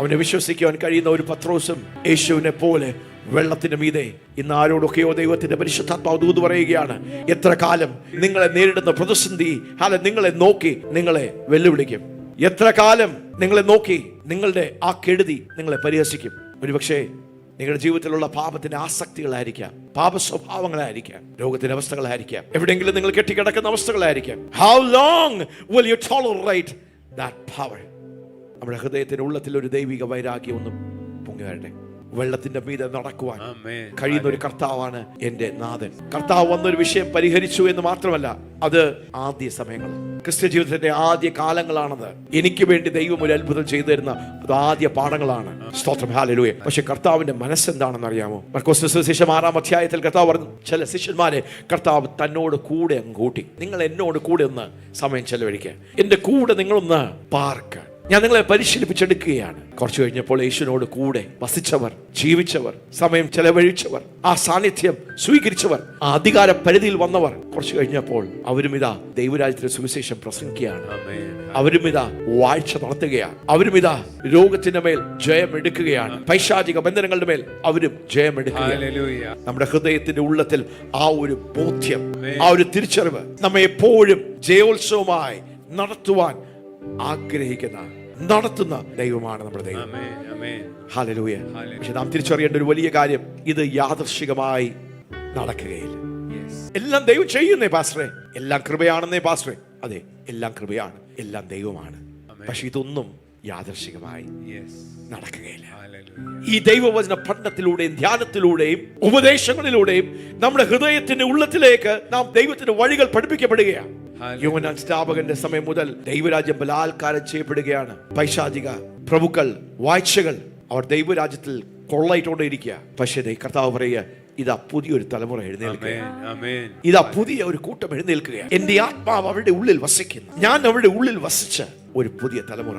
അവനെ വിശ്വസിക്കുവാൻ കഴിയുന്ന ഒരു പത്രോസും യേശുവിനെ പോലെ വെള്ളത്തിന്റെ മീതെ ഇന്ന് ആരോടൊക്കെയോ ദൈവത്തിന്റെ പരിശുദ്ധാത്മാവ് ദൂത് പറയുകയാണ്. എത്ര കാലം നിങ്ങളെ നേരിടുന്ന പ്രതിസന്ധി നിങ്ങളെ നോക്കി നിങ്ങളെ വെല്ലുവിളിക്കും. എത്ര കാലം നിങ്ങളെ നോക്കി നിങ്ങളുടെ ആ കെടുതി നിങ്ങളെ പരിഹസിക്കും. ഒരുപക്ഷേ നിങ്ങളുടെ ജീവിതത്തിലുള്ള പാപത്തിന്റെ ആസക്തികളായിരിക്കാം, പാപ സ്വഭാവങ്ങളായിരിക്കാം, രോഗത്തിന്റെ അവസ്ഥകളായിരിക്കാം, എവിടെയെങ്കിലും നിങ്ങൾ കെട്ടിക്കിടക്കുന്ന അവസ്ഥകളായിരിക്കാം. How long will you tolerate that power? നമ്മുടെ ഹൃദയത്തിന്റെ ഉള്ളത്തിൽ ഒരു ദൈവിക വൈരാഗ്യം ഒന്നും പൊങ്ങി വരട്ടെ. വെള്ളത്തിന്റെ മീതെ നടക്കുവാൻ ആമേൻ. കഴിയുന്ന ഒരു കർത്താവാണ് എന്റെ നാഥൻ. കർത്താവ് വന്നൊരു വിഷയം പരിഹരിച്ചു എന്ന് മാത്രമല്ല, അത് ആദ്യ സമയങ്ങൾ, ക്രിസ്ത്യ ജീവിതത്തിന്റെ ആദ്യ കാലങ്ങളാണത്. എനിക്ക് വേണ്ടി ദൈവം ഒരു അത്ഭുതം ചെയ്തു തരുന്ന അത് ആദ്യ പാഠങ്ങളാണ്. സ്തോത്രം, ഹല്ലേലൂയ. പക്ഷെ കർത്താവിന്റെ മനസ്സെന്താണെന്ന് അറിയാമോ? മർക്കോസ് സുവിശേഷം 6-ാം അധ്യായത്തിൽ കർത്താവ് പറഞ്ഞു, ചില ശിഷ്യന്മാരെ കർത്താവ് തന്നോട് കൂടെ അങ്ങ് കൂട്ടി. നിങ്ങൾ എന്നോട് കൂടെ ഒന്ന് സമയം ചെലവഴിക്കുക, എന്റെ കൂടെ നിങ്ങളൊന്ന് പാർക്ക്, ഞാൻ നിങ്ങളെ പരിശീലിപ്പിച്ചെടുക്കുകയാണ്. കുറച്ചു കഴിഞ്ഞപ്പോൾ യേശുവിനോട് കൂടെ വസിച്ചവർ, ജീവിച്ചവർ, സമയം ചെലവഴിച്ചവർ, ആ സാന്നിധ്യം സ്വീകരിച്ചവർ, ആ അധികാര പരിധിയിൽ വന്നവർ, കുറച്ചു കഴിഞ്ഞപ്പോൾ അവരും ഇതാ ദൈവരാജ്യത്തിന്റെ സുവിശേഷം പ്രസംഗിക്കുകയാണ്. ആമേൻ. അവരും ഇതാ വാഴ്ച നടത്തുകയാണ്. അവരും ഇതാ രോഗത്തിന്റെ മേൽ ജയമെടുക്കുകയാണ്. പൈശാചിക ബന്ധനങ്ങളുടെ മേൽ അവരും ജയമെടുക്കുകയാണ്. ഹല്ലേലൂയ. നമ്മുടെ ഹൃദയത്തിന്റെ ഉള്ളത്തിൽ ആ ഒരു ബോധ്യം, ആ ഒരു തിരിച്ചറിവ് നമ്മെ എപ്പോഴും ജയോത്സവമായി നടത്തുവാൻ ആഗ്രഹിക്കുന്ന, നടത്തുന്ന ദൈവമാണ് നമ്മുടെ ദൈവം. ആമേൻ. ആമേൻ. ഹല്ലേലൂയ. പക്ഷെ നാം തിരിച്ചറിയേണ്ട ഒരു വലിയ കാര്യം, ഇത് യാദൃശ്ചികമായി നടക്കുകയില്ല. Yes. എല്ലാം ദൈവം ചെയ്യുന്നേ പാസ്റ്ററെ, എല്ലാം കൃപയാണെന്നേ പാസ്റ്ററെ. അതെ, എല്ലാം കൃപയാണ്, എല്ലാം ദൈവമാണ്. പക്ഷെ ഇതൊന്നും യാദൃശ്ചികമായി Yes. നടക്കുകയില്ല. ഹല്ലേലൂയ. ഈ ദൈവവചന പഠനത്തിലൂടെയും ധ്യാനത്തിലൂടെയും ഉപദേശങ്ങളിലൂടെയും നമ്മുടെ ഹൃദയത്തിന്റെ ഉള്ളത്തിലേക്ക് നാം ദൈവത്തിന്റെ വഴികൾ പഠിപ്പിക്കപ്പെടുകയാണ്. യോഹന്നാൻ സ്നാപകന്റെ സമയം മുതൽ ദൈവരാജ്യം ബലാത്കാരം ചെയ്യപ്പെടുകയാണ്. പൈശാചിക പ്രഭുക്കൾ, വാഴ്ചകൾ അവർ ദൈവരാജ്യത്തിൽ കൊള്ളയിട്ടുകൊണ്ടേയിരിക്കുക. പക്ഷേ കർത്താവ് പറയുക, ഇതാ പുതിയൊരു തലമുറ എഴുന്നേൽക്കുക, ഇതാ പുതിയ ഒരു കൂട്ടം എഴുന്നേൽക്കുകയാണ്. എന്റെ ആത്മാവ് അവരുടെ ഉള്ളിൽ വസിക്കുന്നു, ഞാൻ അവരുടെ ഉള്ളിൽ വസിച്ച ഒരു പുതിയ തലമുറ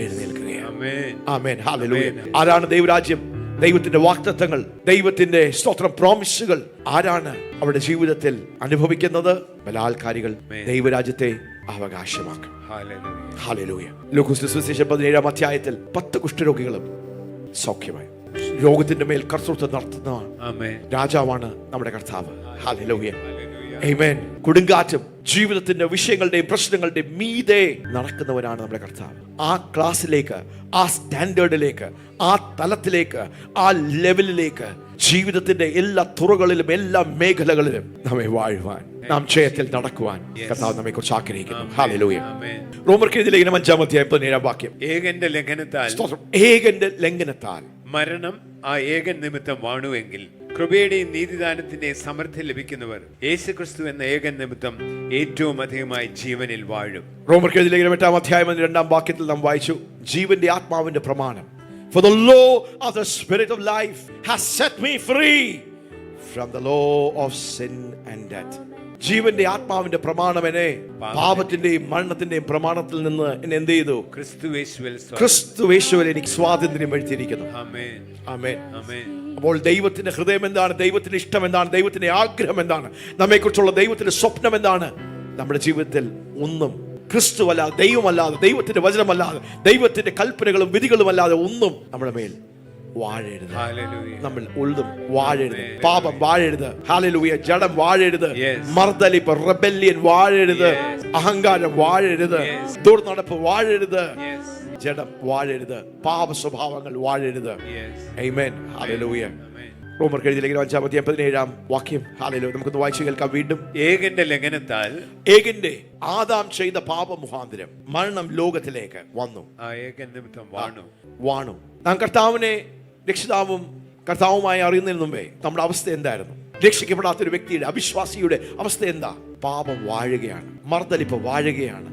എഴുന്നേൽക്കുകയാണ്. ആമേൻ. ഹല്ലേലൂയ. ആരാണ് ദൈവരാജ്യം, ദൈവത്തിന്റെ വാഗ്ദത്തങ്ങൾ, ദൈവത്തിന്റെ സ്തോത്രം, പ്രോമിസുകൾ ആരാണ് അവരുടെ ജീവിതത്തിൽ അനുഭവിക്കുന്നത്? ബലാത്കാരികൾ ദൈവരാജ്യത്തെ അവകാശമാക്കും. ഹല്ലേലൂയ. ലൂക്കോസ് സുവിശേഷം 17-ാം അധ്യായത്തിൽ 10 കുഷ്ഠരോഗികളും സൗഖ്യമായി. രോഗത്തിന്റെ മേൽ കർത്തൃത്വം നടത്തുന്ന രാജാവാണ് നമ്മുടെ കർത്താവ്. ഹല്ലേലൂയ. ആമേൻ. കൊടുങ്കാറ്റും ജീവിതത്തിന്റെ വിഷയങ്ങളുടെയും പ്രശ്നങ്ങളുടെയും മീതെ നടക്കുന്നവനാണ് നമ്മുടെ കർത്താവ്. ആ ക്ലാസ്സിലേക്ക്, ആ സ്റ്റാൻഡേർഡിലേക്ക്, ആ തലത്തിലേക്ക്, ആ ലെവലിലേക്ക് ജീവിതത്തിന്റെ എല്ലാ തുറകളിലും എല്ലാ മേഖലകളിലും നമ്മെ വാഴുവാൻ, നാം ജയത്തിൽ നടക്കുവാൻ കർത്താവ് നമ്മെ കുറിച്ച് ആഗ്രഹിക്കുന്നു. ഹല്ലേലൂയ. റോമർക്കെഴുതിയ ലേഖനം 5-ാം അധ്യായം 17-ാം വാക്യം. ഏകന്റെ ലംഘനത്താൽ മരണം ആ ഏകൻ നിമിത്തം വാണുവെങ്കിൽ കൃപയുടെയും നീതിദാനത്തിന്റെയും സമൃദ്ധി ലഭിക്കുന്നവർ യേശുക്രിസ്തു എന്ന ഏകൻ നിമിത്തം ഏറ്റവും അധികമായി ജീവനിൽ വാഴും. റോമർക്കെഴുതിയ ലേഖനം 8-ാം അധ്യായം 2-ാം വാക്യത്തിൽ നാം വായിച്ചു, ജീവന്റെ ആത്മാവിന്റെ പ്രമാണം, for the law of the spirit of life has set me free from the law of sin and death. ജീവന്റെ ആത്മാവിന്റെ പ്രമാണം എന്നെ പാപത്തിന്റെയും മരണത്തിന്റെയും പ്രമാണത്തിൽ നിന്ന് എന്നെ എന്ത് ചെയ്തു? ക്രിസ്തുയേശുവിൽ എനിക്ക് സ്വാതന്ത്ര്യം വരുത്തിയിരിക്കുന്നു. ആമേൻ. അപ്പോൾ ദൈവത്തിന്റെ ഹൃദയം എന്താണ്? ദൈവത്തിന്റെ ഇഷ്ടം എന്താണ്? ദൈവത്തിന്റെ ആഗ്രഹം എന്താണ്? നമ്മെക്കുറിച്ചുള്ള ദൈവത്തിന്റെ സ്വപ്നം എന്താണ്? നമ്മുടെ ജീവിതത്തിൽ ഒന്നും ക്രിസ്തുവല്ലാതെ, ദൈവമല്ലാതെ, ദൈവത്തിന്റെ വചനമല്ലാതെ, ദൈവത്തിന്റെ കൽപ്പനകളും വിധികളും അല്ലാതെ ഒന്നും നമ്മുടെ മേൽ വാഴരുത്. നമ്മൾ ഉള്ളും വാഴരുത്. പാപം വാഴരുത്. ഹല്ലേലൂയ. ജഡം വാഴരുത്. മർദ്ദലിപ്പ്, റെബല്യൻ വാഴരുത്. അഹങ്കാരം വാഴരുത്. ദുർനടപ്പ് വാഴരുത്. ജഡം വാഴരുത്. പാപ സ്വഭാവങ്ങൾ വാഴരുത്. ആമേൻ. ഹല്ലേലൂയ. റോമർക്കെഴുതിയ ലേഖനം 5-ാം അധ്യായം 17-ാം വാക്യം. ഹല്ലേലൂയ. നമുക്കൊന്ന് വായിച്ചു കേൾക്കാം വീണ്ടും. ഏകന്റെ ലംഘനത്താൽ, ഏകന്റെ ആദാം ചെയ്ത പാപ മുഖാന്തരം മരണം ലോകത്തിലേക്ക് വന്നു. ആ ഏകൻ നിമിത്തം വാണു. നാം കർത്താവിനെ രക്ഷിതാവും കർത്താവുമായി അറിയുന്നതിന് മുമ്പേ നമ്മുടെ അവസ്ഥ എന്തായിരുന്നു? രക്ഷിക്കപ്പെടാത്ത ഒരു വ്യക്തിയുടെ, അവിശ്വാസിയുടെ അവസ്ഥ എന്താ? പാപം വാഴുകയാണ്, മർദ്ദലിപ്പ് വാഴുകയാണ്,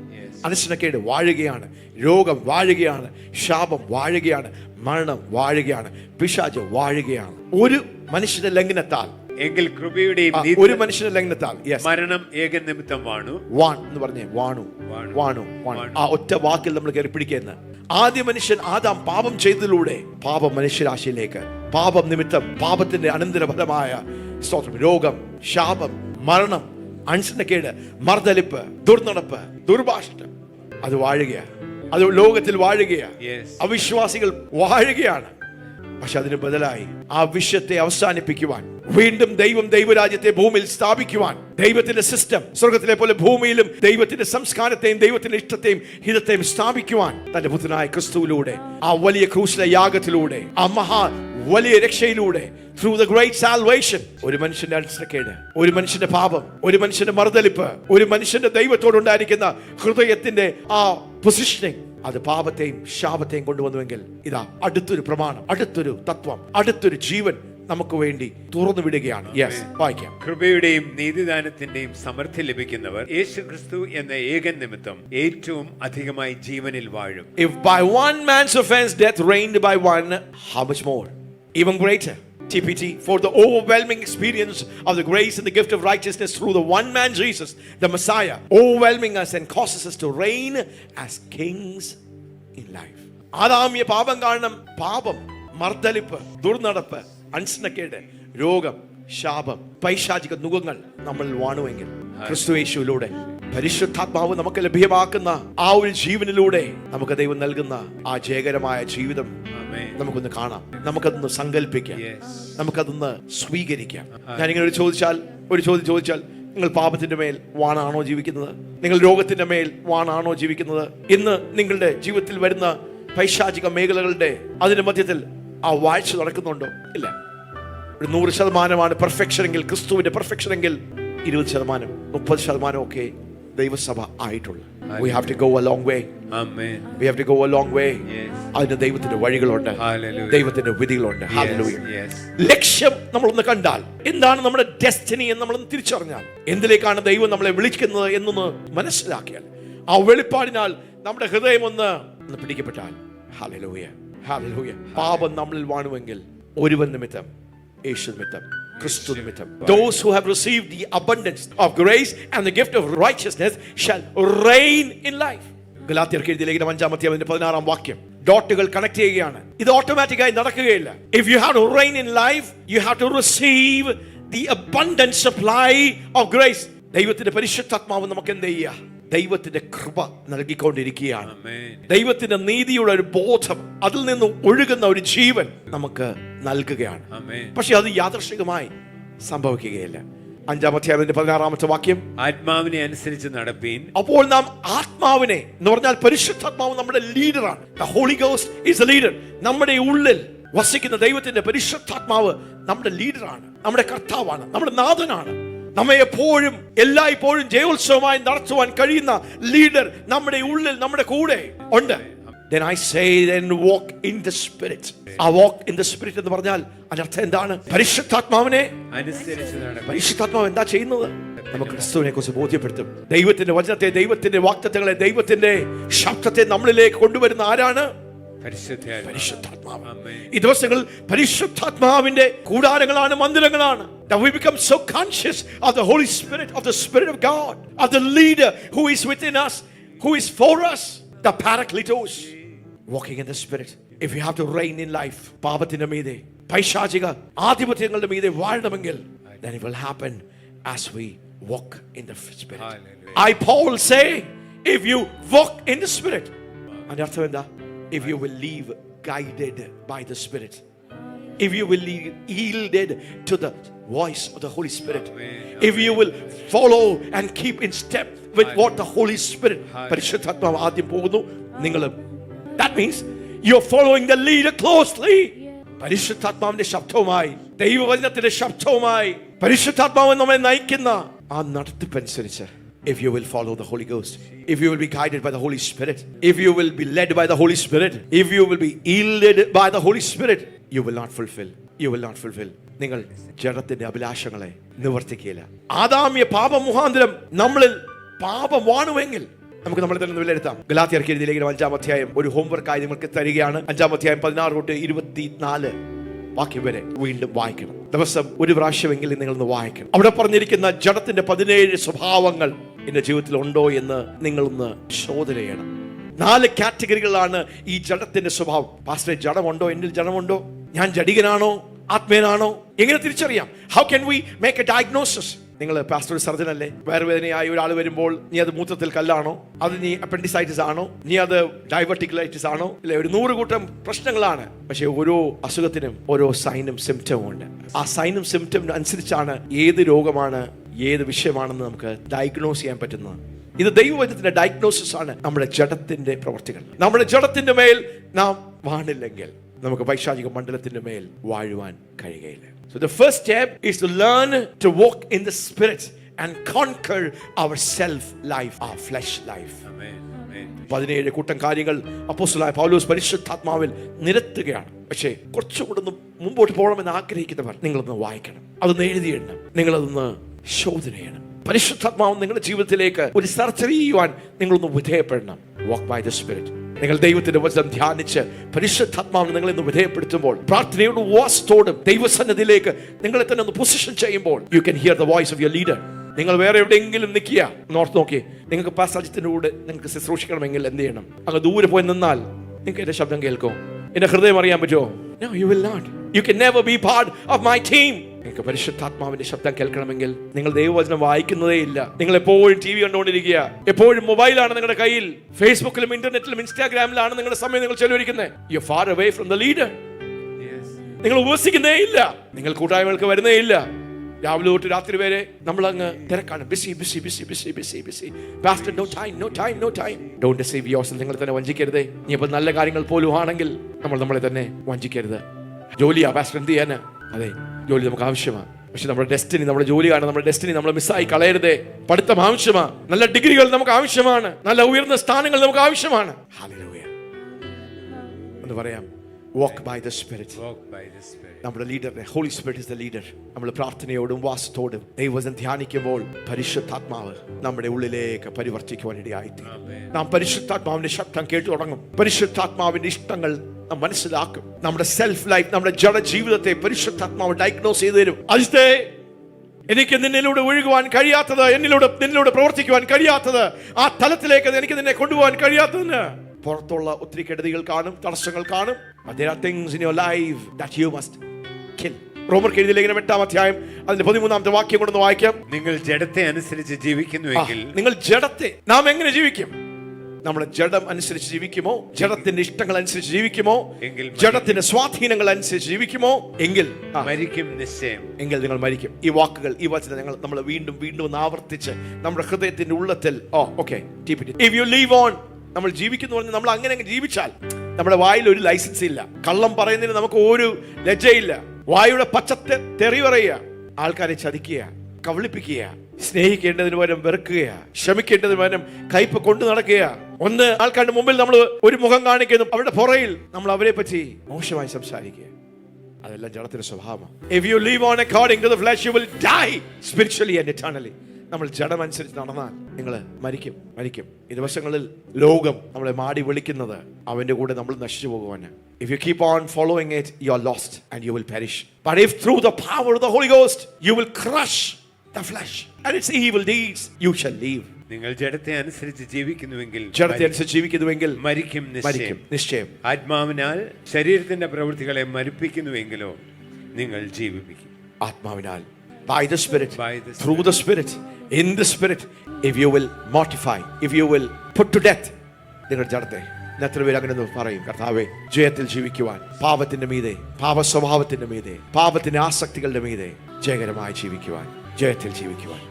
അനുസരണക്കേട് വാഴുകയാണ്, രോഗം വാഴുകയാണ്, ശാപം വാഴുകയാണ്, മരണം വാഴുകയാണ്, പിശാച് വാഴുകയാണ്. ഒരു മനുഷ്യന്റെ ലംഘനത്താൽ, എങ്കിൽ കൃപയുടെയും ഒരു മനുഷ്യന്റെ ലംഘനത്താൽ മരണം ഏകൻ നിമിത്തം വാണു. എന്ന് പറഞ്ഞേ, വാണു. ആ ഒറ്റ വാക്കിൽ നമ്മൾ കയറി പിടിക്കുന്ന ആദ്യ മനുഷ്യൻ ആദാം പാപം ചെയ്തതിലൂടെ പാപം മനുഷ്യരാശിയിലേക്ക്, പാപം നിമിത്തം പാപത്തിന്റെ അനന്തരഫലമായ രോഗം, ശാപം, മരണം, അനുസരണക്കേട്, മർദ്ദലിപ്പ്, ദുർനടപ്പ്, ദുർഭാഷണം അത് വാഴുകയാണ്. അത് ലോകത്തിൽ വാഴുകയാണ്. അവിശ്വാസികൾ വാഴുകയാണ്. പക്ഷെ അതിന് ബദലായി ആ വിഷയത്തെ അവസാനിപ്പിക്കുവാൻ, വീണ്ടും ദൈവം ദൈവരാജ്യത്തെ ഭൂമിയിൽ സ്ഥാപിക്കുവാൻ, ദൈവത്തിന്റെ സിസ്റ്റം സ്വർഗത്തിലെ പോലെ ഭൂമിയിലും ദൈവത്തിന്റെ സംസ്കാരത്തെയും ദൈവത്തിന്റെ ഇഷ്ടത്തെയും ഹിതത്തെയും സ്ഥാപിക്കുവാൻ തന്റെ പുത്രനായ ക്രിസ്തുവിലൂടെ, ആ വലിയ ക്രൂശിലെ യാഗത്തിലൂടെ, ആ മഹാ വലിയ രക്ഷയിലൂടെ, through the great salvation, ഒരു മനുഷ്യന്റെ അനുസരണക്കേട്, ഒരു മനുഷ്യന്റെ പാപം, ഒരു മനുഷ്യന്റെ മറുതലിപ്പ്, ഒരു മനുഷ്യന്റെ ദൈവത്തോടുണ്ടായിരിക്കുന്ന ഹൃദയത്തിന്റെ ആ പൊസിഷനിങ്, അത് പാപത്തെയും ശാപത്തെയും കൊണ്ടുവന്നുവെങ്കിൽ ഇതാ അടുത്തൊരു പ്രമാണം, അടുത്തൊരു തത്വം, അടുത്തൊരു ജീവൻ നമുക്ക് വേണ്ടി തുറന്നു വിടുകയാണ്. യെസ്, വായിക്കാം. കൃപയുടെയും നീതിദാനത്തിന്റെയും സമൃദ്ധി ലഭിക്കുന്നവർ യേശു ക്രിസ്തു എന്ന ഏകൻ നിമിത്തം ഏറ്റവും അധികമായി ജീവനിൽ വാഴും. If by one man's offense death reigned by one, how much more? Even greater. TPT, for the overwhelming experience of the grace and the gift of righteousness through the one man Jesus, the Messiah, overwhelming us and causes us to reign as kings in life. ആദാമ്യ പാപം കാരണം പാപം, മർദ്ദലിപ്പ്, ദുർനടപ്പ്, അൻസ്നക്കേട്, രോഗം, ശാപം, പൈശാചിക നുകങ്ങൾ നമ്മൾ വാണുവെങ്കിൽ ക്രിസ്തുയേശുവിലൂടെ പരിശുദ്ധാത്മാവ് നമുക്ക് ലഭ്യമാക്കുന്ന ആ ഒരു ജീവനിലൂടെ നമുക്ക് ദൈവം നൽകുന്ന ആ ജയകരമായ ജീവിതം നമുക്കൊന്ന് കാണാം, നമുക്കതൊന്ന് സങ്കല്പിക്കാം, നമുക്കതൊന്ന് സ്വീകരിക്കാം. ഞാനിങ്ങനെ ഒരു ചോദ്യം ചോദിച്ചാൽ നിങ്ങൾ പാപത്തിന്റെ മേൽ വാണാണോ ജീവിക്കുന്നത്? നിങ്ങൾ രോഗത്തിന്റെ മേൽ വാണാണോ ജീവിക്കുന്നത്? ഇന്ന് നിങ്ങളുടെ ജീവിതത്തിൽ വരുന്ന പൈശാചിക മേഖലകളുടെ അതിന്റെ മധ്യത്തിൽ ആ വാഴ്ച നടക്കുന്നുണ്ടോ? ഇല്ല. ഒരു 100% പെർഫെക്ഷൻ എങ്കിൽ, ക്രിസ്തുവിന്റെ പെർഫെക്ഷൻ എങ്കിൽ 20%, 30% ഒക്കെ ദൈവസഭ ആയിട്ടുള്ളൂ. We have to go a long way. Amen. We have to go a long way. Yes. അതിന് ദൈവത്തിന്റെ വഴികളുണ്ട്, Hallelujah. ദൈവത്തിന്റെ വിധികളുണ്ട്. Hallelujah. Yes. ലക്ഷ്യം നമ്മളൊന്ന് കണ്ടാൽ, എന്താണ് നമ്മുടെ ഡെസ്റ്റിനി എന്ന് നമ്മളൊന്ന് തിരിച്ചറിഞ്ഞാൽ, എന്തിലേക്കാണ് ദൈവം നമ്മളെ വിളിക്കുന്നത് എന്നൊന്ന് മനസ്സിലാക്കിയാൽ, ആ വെളിപ്പാടിനാൽ നമ്മുടെ ഹൃദയം ഒന്ന് പിടിക്കപ്പെട്ടാൽ, Hallelujah. Hallelujah. പാപം നമ്മളിൽ വാണുവെങ്കിൽ ഒരുവൻ നിമിത്തം, യേശു നിമിത്തം, ക്രിസ്തു നിമിത്തം, those who have received the abundance of grace and the gift of righteousness shall reign in life. ഗലാത്യർക്ക് എഴുതിയ ലേഖനം 5-ാം വാക്യം ഡോട്ടുകൾ കണക്ട് ചെയ്യുകയാണ്. ഇത് ഓട്ടോമാറ്റിക്കായി നടക്കുകയില്ല. If you have to reign in life, you have to receive the abundant supply of grace. ദൈവത്തിന്റെ പരിശുദ്ധാത്മാവ് നമുക്ക് എന്ത് ചെയ്യുക? ദൈവത്തിന്റെ കൃപ നൽകിക്കൊണ്ടിരിക്കുകയാണ്. ദൈവത്തിന്റെ നീതിയുടെ ഒരു ബോധം, അതിൽ നിന്ന് ഒഴുകുന്ന ഒരു ജീവൻ നമുക്ക് നൽകുകയാണ്. പക്ഷെ അത് യാദൃശ്ചികമായി സംഭവിക്കുകയില്ല. 5-ാം വാക്യം, ആത്മാവിനെ അനുസരിച്ച് നടപ്പീൻ. അപ്പോൾ നാം ആത്മാവിനെ എന്ന് പറഞ്ഞാൽ പരിശുദ്ധാത്മാവ് നമ്മുടെ ലീഡറാണ്. The Holy Ghost is the leader. നമ്മുടെ ഉള്ളിൽ വസിക്കുന്ന ദൈവത്തിന്റെ പരിശുദ്ധാത്മാവ് നമ്മുടെ ലീഡറാണ്, നമ്മുടെ കർത്താവാണ്, നമ്മുടെ നാഥനാണ്. നമ്മെ എപ്പോഴും എല്ലായ്പ്പോഴും ജയോത്സവമായി നടത്തുവാൻ കഴിയുന്ന ലീഡർ നമ്മുടെ ഉള്ളിൽ, നമ്മുടെ കൂടെ ഉണ്ട്. Then I say, then walk in the spirit. ആ walk in the spirit എന്ന് പറഞ്ഞാൽ അതിനർത്ഥം എന്താണ്? പരിശുദ്ധാത്മാവിനെ അനുസരിച്ച് നടക്കുക. പരിശുദ്ധാത്മാവ് എന്താ ചെയ്യുന്നത്? നമുക്ക് ക്രിസ്തുവിനെ കുറിച്ച് ബോധ്യപ്പെടുത്തും. ദൈവത്തിന്റെ വചനത്തെ, ദൈവത്തിന്റെ വാഗ്ദത്തങ്ങളെ, ദൈവത്തിന്റെ ശബ്ദത്തെ നമ്മളിലേക്ക് കൊണ്ടുവരുന്ന ആരാണ്? പരിശുദ്ധാത്മാവ്. ഈ ദിവസങ്ങളിൽ പരിശുദ്ധാത്മാവിന്റെ കൂടാരങ്ങളാണ്, മന്ദിരങ്ങളാണ്. That we become so conscious of the Holy Spirit, of the Spirit of God, of the leader who is within us, who is for us, the Parakletos. Walking in the Spirit. If you have to reign in life, പാപത്തിന്റെ മീതെ, പൈശാചിക ആധിപത്യങ്ങളുടെ മീതെ വാഴണമെങ്കിൽ, then it will happen as we walk in the Spirit. I, Paul, say, if you walk in the Spirit, അതിന്റെ അർത്ഥം എന്താ? If you will live guided by the Spirit, if you will live yielded to the voice of the Holy Spirit, if you will follow and keep in step with what the Holy Spirit, പരിശുദ്ധാത്മാവ് ആദ്യം പോകുന്നു, നിങ്ങളും. That means you're following the leader closely. പരിശുദ്ധാത്മാവിന്റെ ശബ്ദവുമായി, ദൈവവചനത്തിന്റെ ശബ്ദവുമായി പരിശുദ്ധാത്മാവ് നമ്മെ നയിക്കുന്ന ആ നടത്തിപ്പനുസരിച്ച്, if you will follow the Holy Ghost, if you will be guided by the Holy Spirit, if you will be led by the Holy Spirit, if you will be yielded by the Holy Spirit, you will not fulfill. നിങ്ങൾ ജഡത്തിന്റെ അഭിലാഷങ്ങളെ നിവർത്തിക്കുകയില്ല. ആദാമ്യ പാപം മുഖാന്തരം നമ്മളിൽ പാപം വാണുവെങ്കിൽ നമുക്ക് നമ്മളെ തന്നെ വിലയിരുത്താം. ഗലാത്യർക്ക് എഴുതിയ ലേഖനം 5-ാം ഒരു ഹോംവർക്ക് ആയി നിങ്ങൾക്ക് തരികയാണ്. 5-ാം 16-24 വാക്യം വരെ വീണ്ടും വായിക്കണം. ദിവസം ഒരു പ്രാവശ്യമെങ്കിലും നിങ്ങളൊന്ന് വായിക്കണം. അവിടെ പറഞ്ഞിരിക്കുന്ന ജഡത്തിന്റെ 17 സ്വഭാവങ്ങൾ എന്റെ ജീവിതത്തിൽ ഉണ്ടോ എന്ന് നിങ്ങളൊന്ന് ശോധന ചെയ്യണം. 4 കാറ്റഗറികളാണ് ഈ ജഡത്തിന്റെ സ്വഭാവം. പാസ്റ്ററെ, ജഡമുണ്ടോ? എന്നിൽ ജഡമുണ്ടോ? ഞാൻ ജഡികനാണോ ആത്മേനാണോ? എങ്ങനെ തിരിച്ചറിയാം? How can we make A diagnosis? നിങ്ങൾ പാസ്റ്റർ സർജൻ അല്ലേ? വയറുവേദനയായി ഒരാൾ വരുമ്പോൾ നീ അത് മൂത്രത്തിൽ കല്ലാണോ, അത് നീ അപ്പൻഡിസൈറ്റിസ് ആണോ, നീ അത് ഡൈവർട്ടിക്കുലൈറ്റിസ് ആണോ? ഇല്ലേ, ഒരു 100 കൂട്ടം പ്രശ്നങ്ങളാണ്. പക്ഷെ ഓരോ അസുഖത്തിനും ഓരോ സൈനും സിംറ്റവും ഉണ്ട്. ആ സൈനും സിംറ്റം അനുസരിച്ചാണ് ഏത് രോഗമാണ്, ഏത് വിഷയമാണെന്ന് നമുക്ക് ഡയഗ്നോസ് ചെയ്യാൻ പറ്റുന്നത്. ഇത് ദൈവവചനത്തിന്റെ ഡയഗ്നോസിസ് ആണ്. നമ്മുടെ ജഡത്തിന്റെ പ്രവർത്തികൾ, നമ്മുടെ ജഡത്തിന്റെ മേൽ നാം വാണില്ലെങ്കിൽ നമുക്ക് പൈശാചിക മണ്ഡലത്തിന്റെ മേൽ വാഴുവാൻ കഴിയുകയില്ല. So the first step is to learn to walk in the Spirit and conquer our self life, our flesh life. Amen. 17 കൂട്ടം കാര്യങ്ങൾ അപ്പോസ്തലനായ പൗലോസ് പരിശുദ്ധാത്മാവിൽ നിരത്തുകയാണ്. പക്ഷേ കുറച്ചുകൂടെ ഒന്ന് മുമ്പോട്ട് പോകണമെന്ന് ആഗ്രഹിക്കുന്നവർ നിങ്ങളൊന്ന് വായിക്കണം, അതൊന്ന് എഴുതിയിടണം, നിങ്ങളതൊന്ന് ശോധന ചെയ്യണം. പരിശുദ്ധാത്മാവ് നിങ്ങളുടെ ജീവിതത്തിലേക്ക് ഒരു സർജറി ചെയ്യുവാൻ നിങ്ങളൊന്ന് വിധേയപ്പെടണം. Walk by the spirit. നിങ്ങൾ ദൈവത്തിന്റെ വചനം ധ്യാനിച്ച് പരിശുദ്ധാത്മാവിനെ നിങ്ങളെ ഒന്ന് വിധേയപ്പെടുത്തുമ്പോൾ, പ്രാർത്ഥനയോടും ഉപവാസത്തോടും ദൈവസന്നിധിയിലേക്ക് നിങ്ങളെ തന്നെ ഒന്ന് പൊസിഷൻ ചെയ്യുമ്പോൾ, you can hear the voice of your leader. നിങ്ങൾ വേറെ എവിടെയെങ്കിലും നിൽക്കുക, നോർത്ത് നോക്കി, നിങ്ങൾക്ക് പാസാജിന്റെ കൂടെ നിങ്ങൾക്ക് ശുശ്രൂഷിക്കണമെങ്കിൽ എന്ത് ചെയ്യണം? അങ്ങ് ദൂരെ പോയി നിന്നാൽ നിങ്ങൾക്ക് എന്റെ ശബ്ദം കേൾക്കും, എന്റെ ഹൃദയം അറിയാൻ പറ്റുമോ? No, you will not. You can never be part of my team. നിങ്ങൾക്ക് പരിശുദ്ധാത്മാവിന്റെ ശബ്ദം കേൾക്കണമെങ്കിൽ നിങ്ങൾ ദൈവവചനം വായിക്കുന്നതേ ഇല്ല. നിങ്ങൾ എപ്പോഴും ടി വി കണ്ടുകൊണ്ടിരിക്കുക, എപ്പോഴും മൊബൈലാണ് നിങ്ങളുടെ കയ്യിൽ, ഫേസ്ബുക്കിലും ഇന്റർനെറ്റിലും ഇൻസ്റ്റാഗ്രാമിലാണ് നിങ്ങളുടെ സമയം നിങ്ങൾ ചെലവഴിക്കുന്നത്. You are far away from the leader. നിങ്ങൾ ഉപവസിക്കുന്നേ ഇല്ല, നിങ്ങൾ കൂട്ടായ്മകൾക്ക് വരുന്നേ ഇല്ല. രാവിലെ തൊട്ട് രാത്രി വരെ നമ്മൾ അങ്ങ് തിരക്കാണ്, busy busy busy busy busy busy. Pastor, no time, no time, no time. Don't deceive yourself. നിങ്ങൾ തന്നെ വഞ്ചിക്കരുതേ. ഇനിയിപ്പോൾ നല്ല കാര്യങ്ങൾ പോലും ആണെങ്കിൽ നമ്മൾ നമ്മളെ തന്നെ വഞ്ചിക്കരുത്. ജോലിയാ പാസ്റ്റർ, എന്ത് ചെയ്യാനാ? അതെ, ജോലി നമുക്ക് ആവശ്യമാണ്. പക്ഷെ നമ്മുടെ ഡെസ്റ്റിനി, നമ്മുടെ ജോലിയാണ് നമ്മുടെ ഡെസ്റ്റിനി. നമ്മൾ മിസ്സായി കളയരുതേ. പഠിത്തം ആവശ്യമാണ്, നല്ല ഡിഗ്രികൾ നമുക്ക് ആവശ്യമാണ്, നല്ല ഉയർന്ന സ്ഥാനങ്ങൾ നമുക്ക് ആവശ്യമാണ്. ഹല്ലേലൂയ എന്ന് പറയാം. Walk by the Spirit. Walk by the Spirit. നമ്മുടെ leader, Holy Spirit is the leader. നമ്മൾ പ്രാർത്ഥനയോടും വാസത്തോടും ദൈവവചനം ധ്യാനിക്കുമ്പോൾ പരിശുദ്ധാത്മാവ് നമ്മുടെ ഉള്ളിലേക്ക് പരിവർത്തിക്കുവാൻ ഇടയായിത്തീരും. നാം പരിശുദ്ധാത്മാവിന്റെ ശബ്ദം കേട്ടു തുടങ്ങും. പരിശുദ്ധാത്മാവിന്റെ ഇഷ്ടങ്ങൾ നാം മനസ്സിലാക്കും. നമ്മുടെ സെൽഫ് ലൈഫ്, നമ്മുടെ ജഡജീവിതത്തെ പരിശുദ്ധാത്മാവ് ഡയഗ്നോസ് ചെയ്തു തരും. അജിതേ, എനിക്ക് നിന്നിലൂടെ ഒഴുകുവാൻ കഴിയാത്തത്, നിന്നിലൂടെ പ്രവർത്തിക്കുവാൻ കഴിയാത്തത്, ആ തലത്തിലേക്ക് എനിക്ക് നിന്നെ കൊണ്ടുപോകാൻ കഴിയാത്തതിന് പുറത്തുള്ള ഒത്തിരി കെടുതികൾ കാണും, തടസ്സങ്ങൾ കാണും. There are things in your life that you must kill. റോമർക്ക് എഴുതിയ ലേഖനം 8-ാം അധ്യായം അതിന്റെ 13-ാമത്തെ വാക്യം കൊണ്ടൊന്ന് വായിക്കാം. നിങ്ങൾ ജഡത്തെ അനുസരിച്ച് ജീവിക്കുന്നുവെങ്കിൽ, നിങ്ങൾ ജഡത്തെ, നാം എങ്ങനെ ജീവിക്കും? നമ്മുടെ ജഡം അനുസരിച്ച് ജീവിക്കുമോ? ജഡത്തിന്റെ ഇഷ്ടങ്ങൾ അനുസരിച്ച് ജീവിക്കുമോ? ജഡത്തിന്റെ സ്വാധീനങ്ങൾ അനുസരിച്ച് ജീവിക്കുമോ? എങ്കിൽ മരിക്കും നിശ്ചയം. എങ്കിൽ നിങ്ങൾ മരിക്കും. ഈ വാക്കുകൾ, ഈ വചനം നമ്മൾ വീണ്ടും വീണ്ടും ഒന്ന് ആവർത്തിച്ച് നമ്മുടെ ഹൃദയത്തിന്റെ ഉള്ളത്തിൽ, if you live on, നമ്മൾ ജീവിക്കുന്നു പറഞ്ഞ് നമ്മൾ അങ്ങനെ ജീവിച്ചാൽ നമ്മുടെ വായിൽ ഒരു ലൈസൻസ് ഇല്ല. കള്ളം പറയുന്നതിന് നമുക്ക് ഒരു ലജ്ജയില്ല. വായുടെ പച്ചത്തെ തെറി പറയുക, ആൾക്കാരെ ചതിക്കുക, കബളിപ്പിക്കുക, സ്നേഹിക്കേണ്ടതിന് പകരം വെറുക്കുക, ക്ഷമിക്കേണ്ടതിന് പകരം കയ്പ് കൊണ്ടു നടക്കുക. ഒന്ന് ആൾക്കാരുടെ മുമ്പിൽ നമ്മൾ ഒരു മുഖം കാണിക്കുന്നു, അവരുടെ പുറയിൽ നമ്മൾ അവരെ പറ്റി മോശമായി സംസാരിക്കുക. അതെല്ലാം ജഡത്തിന്റെ സ്വഭാവം. If you live on according to the flesh, you will die spiritually and eternally. നമ്മൾ ജഡം അനുസരിച്ച് നടന്നാൽ നിങ്ങൾ മരിക്കും. ഈ ദിവസങ്ങളിൽ ലോകം നമ്മളെ മാടി വിളിക്കുന്നത് അവന്റെ കൂടെ നമ്മൾ നശിച്ചു പോകുവാന്. If you keep on following it, you are lost and you will perish. But if through the power of the Holy Ghost you will crush the flesh and its evil deeds, you shall live. നിങ്ങൾ ജഡത്തെ അനുസരിച്ച് ജീവിക്കുന്നുവെങ്കിൽ മരിക്കും നിശ്ചയം. ആത്മാവിനാൽ ശരീരത്തിന്റെ പ്രവൃത്തികളെ മരിപ്പിക്കുന്നുവെങ്കിലോ നിങ്ങൾ ജീവിപ്പിക്കും. ആത്മാവിനാൽ, by the Spirit, through the Spirit, in the Spirit, if you will mortify, if you will put to death നിങ്ങളുടെ ജഡത്തെ. എത്ര പേര് അങ്ങനെ പറയും? കർത്താവേ, ജയത്തിൽ ജീവിക്കുവാൻ, പാപത്തിന്റെ മീതെ, പാപ സ്വഭാവത്തിന്റെ മീതെ, പാപത്തിന്റെ ആസക്തികളുടെ മീതെ ജയകരമായി ജീവിക്കുവാൻ, ജയത്തിൽ ജീവിക്കുവാൻ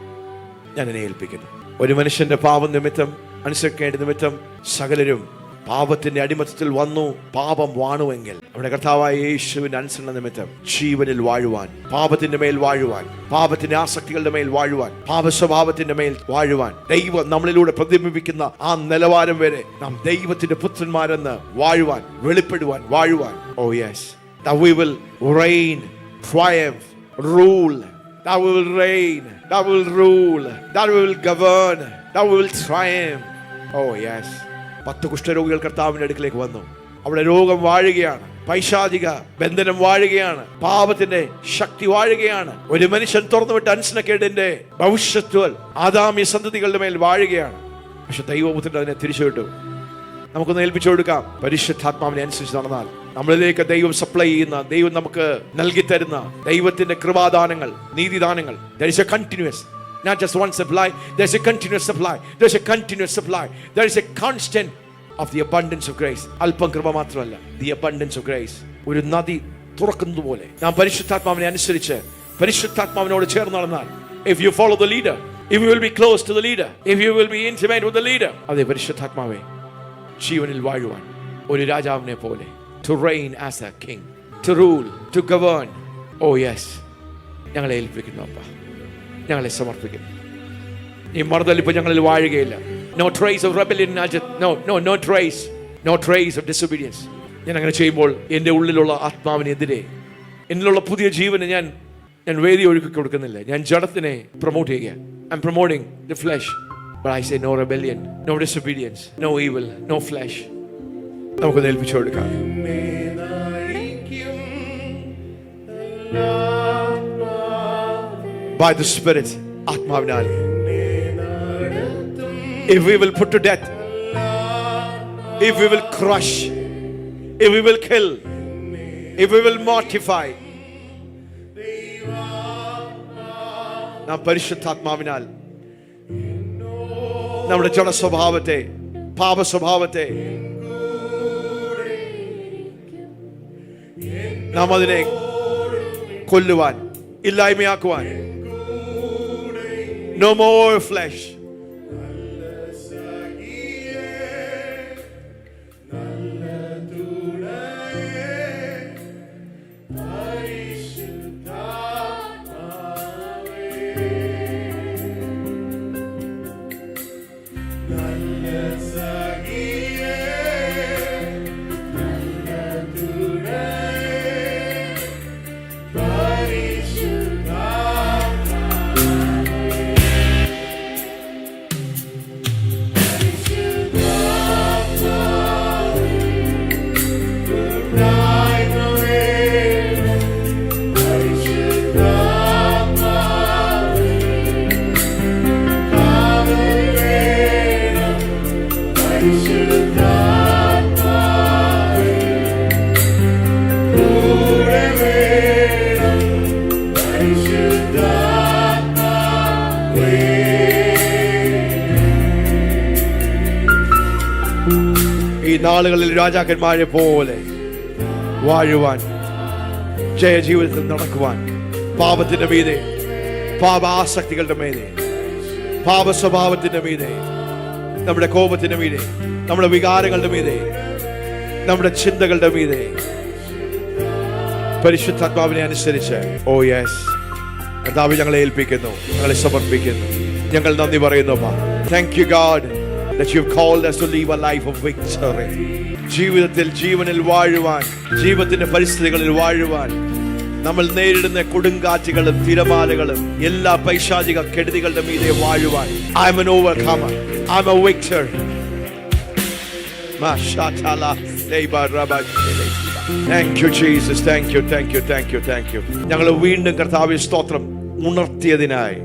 ഞാൻ എന്നെ ഏൽപ്പിക്കുന്നു. ഒരു മനുഷ്യന്റെ പാപം നിമിത്തം, അനുസരിക്കേണ്ട നിമിത്തം സകലരും പാപത്തിന്റെ അടിമത്തത്തിൽ വന്നു, പാപം വാണുവെങ്കിൽ നമ്മുടെ കർത്താവായ യേശുവിന്റെ അനുസരണ നിമിത്തം ജീവനിൽ വാഴുവാൻ, പാപത്തിന്റെ മേൽ വാഴുവാൻ, പാപത്തിന്റെ ആസക്തികളുടെ മേൽ വാഴുവാൻ, പാപ സ്വഭാവത്തിന്റെ മേൽ വാഴുവാൻ, ദൈവം നമ്മളിലൂടെ പ്രതിബിംബിക്കുന്ന ആ നിലവാരം വരെ നാം ദൈവത്തിന്റെ പുത്രന്മാരെന്ന് വാഴുവാൻ, വെളിപ്പെടുവാൻ, വാഴുവാൻ. Oh yes, that we will reign, triumph, rule, that we will reign, that we will rule, that we will govern, that we will triumph. Oh yes. 10 കുഷ്ഠരോഗികൾ കർത്താവിന്റെ അടുക്കിലേക്ക് വന്നു. അവിടെ രോഗം വാഴുകയാണ്, പൈശാചിക ബന്ധനം വാഴുകയാണ്, പാപത്തിന്റെ ശക്തി വാഴുകയാണ്. ഒരു മനുഷ്യൻ തുറന്നുവിട്ട അൻസനക്കേടിന്റെ ഭവിഷ്യത്തുകൾ ആദാമ്യ സന്തതികളുടെ മേൽ വാഴുകയാണ്. പക്ഷെ ദൈവപുത്രൻ അതിനെ തിരിച്ചുവിട്ടു. നമുക്കൊന്ന് ഏൽപ്പിച്ചു കൊടുക്കാം. പരിശുദ്ധാത്മാവിനെ അനുസരിച്ച് നടന്നാൽ നമ്മളിലേക്ക് ദൈവം സപ്ലൈ ചെയ്യുന്ന, ദൈവം നമുക്ക് നൽകി തരുന്ന ദൈവത്തിന്റെ കൃപാദാനങ്ങൾ, നീതിദാനങ്ങൾ, there is a continuous, not just one supply, there's a continuous supply, there's a continuous supply, there is a constant of the abundance of grace. അല്പം കൃപ മാത്രമല്ല, the abundance of grace. ഒരു നദി തുറക്കുന്നത് പോലെ നാം പരിശുദ്ധാത്മാവിനെ അനുസരിച്ച് പരിശുദ്ധാത്മാവിനോട് ചേർന്ന് നടന്നാൽ, if you follow the leader, if you will be close to the leader, if you will be intimate with the leader, അതേ പരിശുദ്ധാത്മാവേ, ജീവനിൽ വാഴുവാൻ ഒരു രാജാവിനെ പോലെ, to reign as a king, to rule, to govern. Oh yes, ഞങ്ങളെ ഏൽപ്പിക്കുന്നു അപ്പ, ഞങ്ങളെ സമർപ്പിക്കുന്നു. ഈ മറുതലിപ്പ് ഞങ്ങളിൽ വാഴുകയില്ല. No trace of rebellion. No trace. No trace of disobedience. ഞാൻ അങ്ങനെ ചെയ്യുമ്പോൾ എൻ്റെ ഉള്ളിലുള്ള ആത്മാവിനെതിരെ, എന്നിലുള്ള പുതിയ ജീവന് ഞാൻ വേദി ഒഴുക്കി കൊടുക്കുന്നില്ല. ഞാൻ ജഡത്തിനെ പ്രൊമോട്ട് ചെയ്യുക. I'm promoting the flesh. But I say no rebellion, no disobedience, no evil, no flesh. നമുക്കൊന്ന് ഏൽപ്പിച്ചു കൊടുക്കാം. By the Spirit, ആത്മാവിനാൽ, if we will put to death, if we will crush, if we will kill, if we will mortify, നാം പരിശുദ്ധാത്മാവിനാൽ നമ്മുടെ ജഡ സ്വഭാവത്തെ, പാപ സ്വഭാവത്തെ നാം അതിനെ കൊല്ലുവാൻ, ഇല്ലായ്മയാക്കുവാൻ. No more flesh. ഈ നാളുകളിൽ രാജാക്കന്മാരെ പോലെ വാഴുവാൻ, ജയജീവിതത്തിൽ നടക്കുവാൻ, പാപത്തിന്റെ മീതെ, പാപാസക്തികളുടെ മീതെ, പാപ സ്വഭാവത്തിന്റെ മീതെ, നമ്മുടെ കോപത്തിന്റെ മീതെ, നമ്മുടെ വികാരങ്ങളുടെ മീതെ, നമ്മുടെ ചിന്തകളുടെ മീതെ പരിശുദ്ധാത്മാവിനെ അനുസരിച്ച്, ഓ യെസ്, കർത്താവ് ഞങ്ങളെ ഏൽപ്പിക്കുന്നു, ഞങ്ങളെ സമർപ്പിക്കുന്നു. ഞങ്ങൾ നന്ദി പറയുന്നു. Thank you God that you have called us to live a life of victory. ജീവിതത്തിൽ ജീവനിൽ വാഴുവാൻ, ജീവിതത്തിന്റെ പരിസ്ഥിതികളിൽ വാഴുവാൻ, നമ്മൾ നേരിടുന്ന കൊടുങ്കാറ്റുകളും തിരമാലകളും എല്ലാ പൈശാചിക കെടുതികളുടെ മീതെ വാഴുവാൻ. I am an overcomer. I am a victor. Thank you Jesus. Thank you. ഞങ്ങൾ വീണ്ടും കർത്താവേ സ്തോത്രം ഉണർത്തിയതിനായി,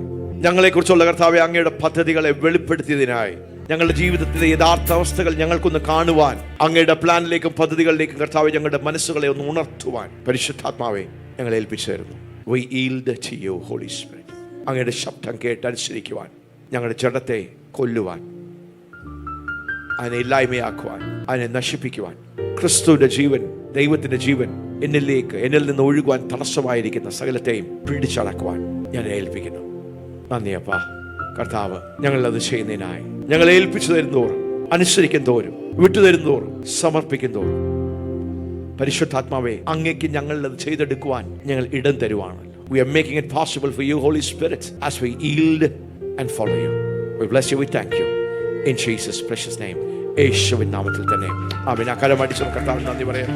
ഞങ്ങളെക്കുറിച്ചുള്ള കർത്താവേ അങ്ങയുടെ പദ്ധതികളെ വെളിപ്പെടുത്തിയതിനായി, ഞങ്ങളുടെ ജീവിതത്തിലെ യഥാർത്ഥ അവസ്ഥകൾ ഞങ്ങൾക്കൊന്ന് കാണുവാൻ, അങ്ങയുടെ പ്ലാനിലേക്കും പദ്ധതികളിലേക്കും കർത്താവേ ഞങ്ങളുടെ മനസ്സുകളെ ഒന്ന് ഉണർത്തുവാൻ പരിശുദ്ധാത്മാവെ ഞങ്ങളെ ഏൽപ്പിച്ചു തരുന്നു. We yield to you, Holy Spirit. അങ്ങയുടെ ശബ്ദം കേട്ടനുസരിക്കുവാൻ, ഞങ്ങളുടെ ജഡത്തെ കൊല്ലുവാൻ, അതിനെ ഇല്ലായ്മയാക്കുവാൻ, അതിനെ നശിപ്പിക്കുവാൻ, ക്രിസ്തുവിന്റെ ജീവൻ, ദൈവത്തിന്റെ ജീവൻ എന്നിൽ നിന്ന് ഒഴുകുവാൻ തടസ്സമായിരിക്കുന്ന സകലത്തെയും പിടിച്ചടക്കുവാൻ ഞാൻ ഏൽപ്പിക്കുന്നു. നന്ദി അപ്പാ. കർത്താവ് ഞങ്ങളത് ചെയ്യുന്നതിനായി, ഞങ്ങളെ ഏൽപ്പിച്ചു തരുന്നോറും, അനുസരിക്കും തോറും, വിട്ടുതരുന്നോറും, സമർപ്പിക്കും തോറും പരിശുദ്ധാത്മാവെ അങ്ങേക്ക് ഞങ്ങളത് ചെയ്തെടുക്കുവാൻ ഞങ്ങൾ ഇടം തരുവാണല്ലോ. We are making it possible for you, Holy Spirit, as we yield and follow you. We bless you, we thank you. In Jesus' precious name. യേശുവിൻ നാമത്തിൽ തന്നെ ആമേൻ. ആ കരമടിച്ച് കർത്താവിന് നന്ദി പറയാം.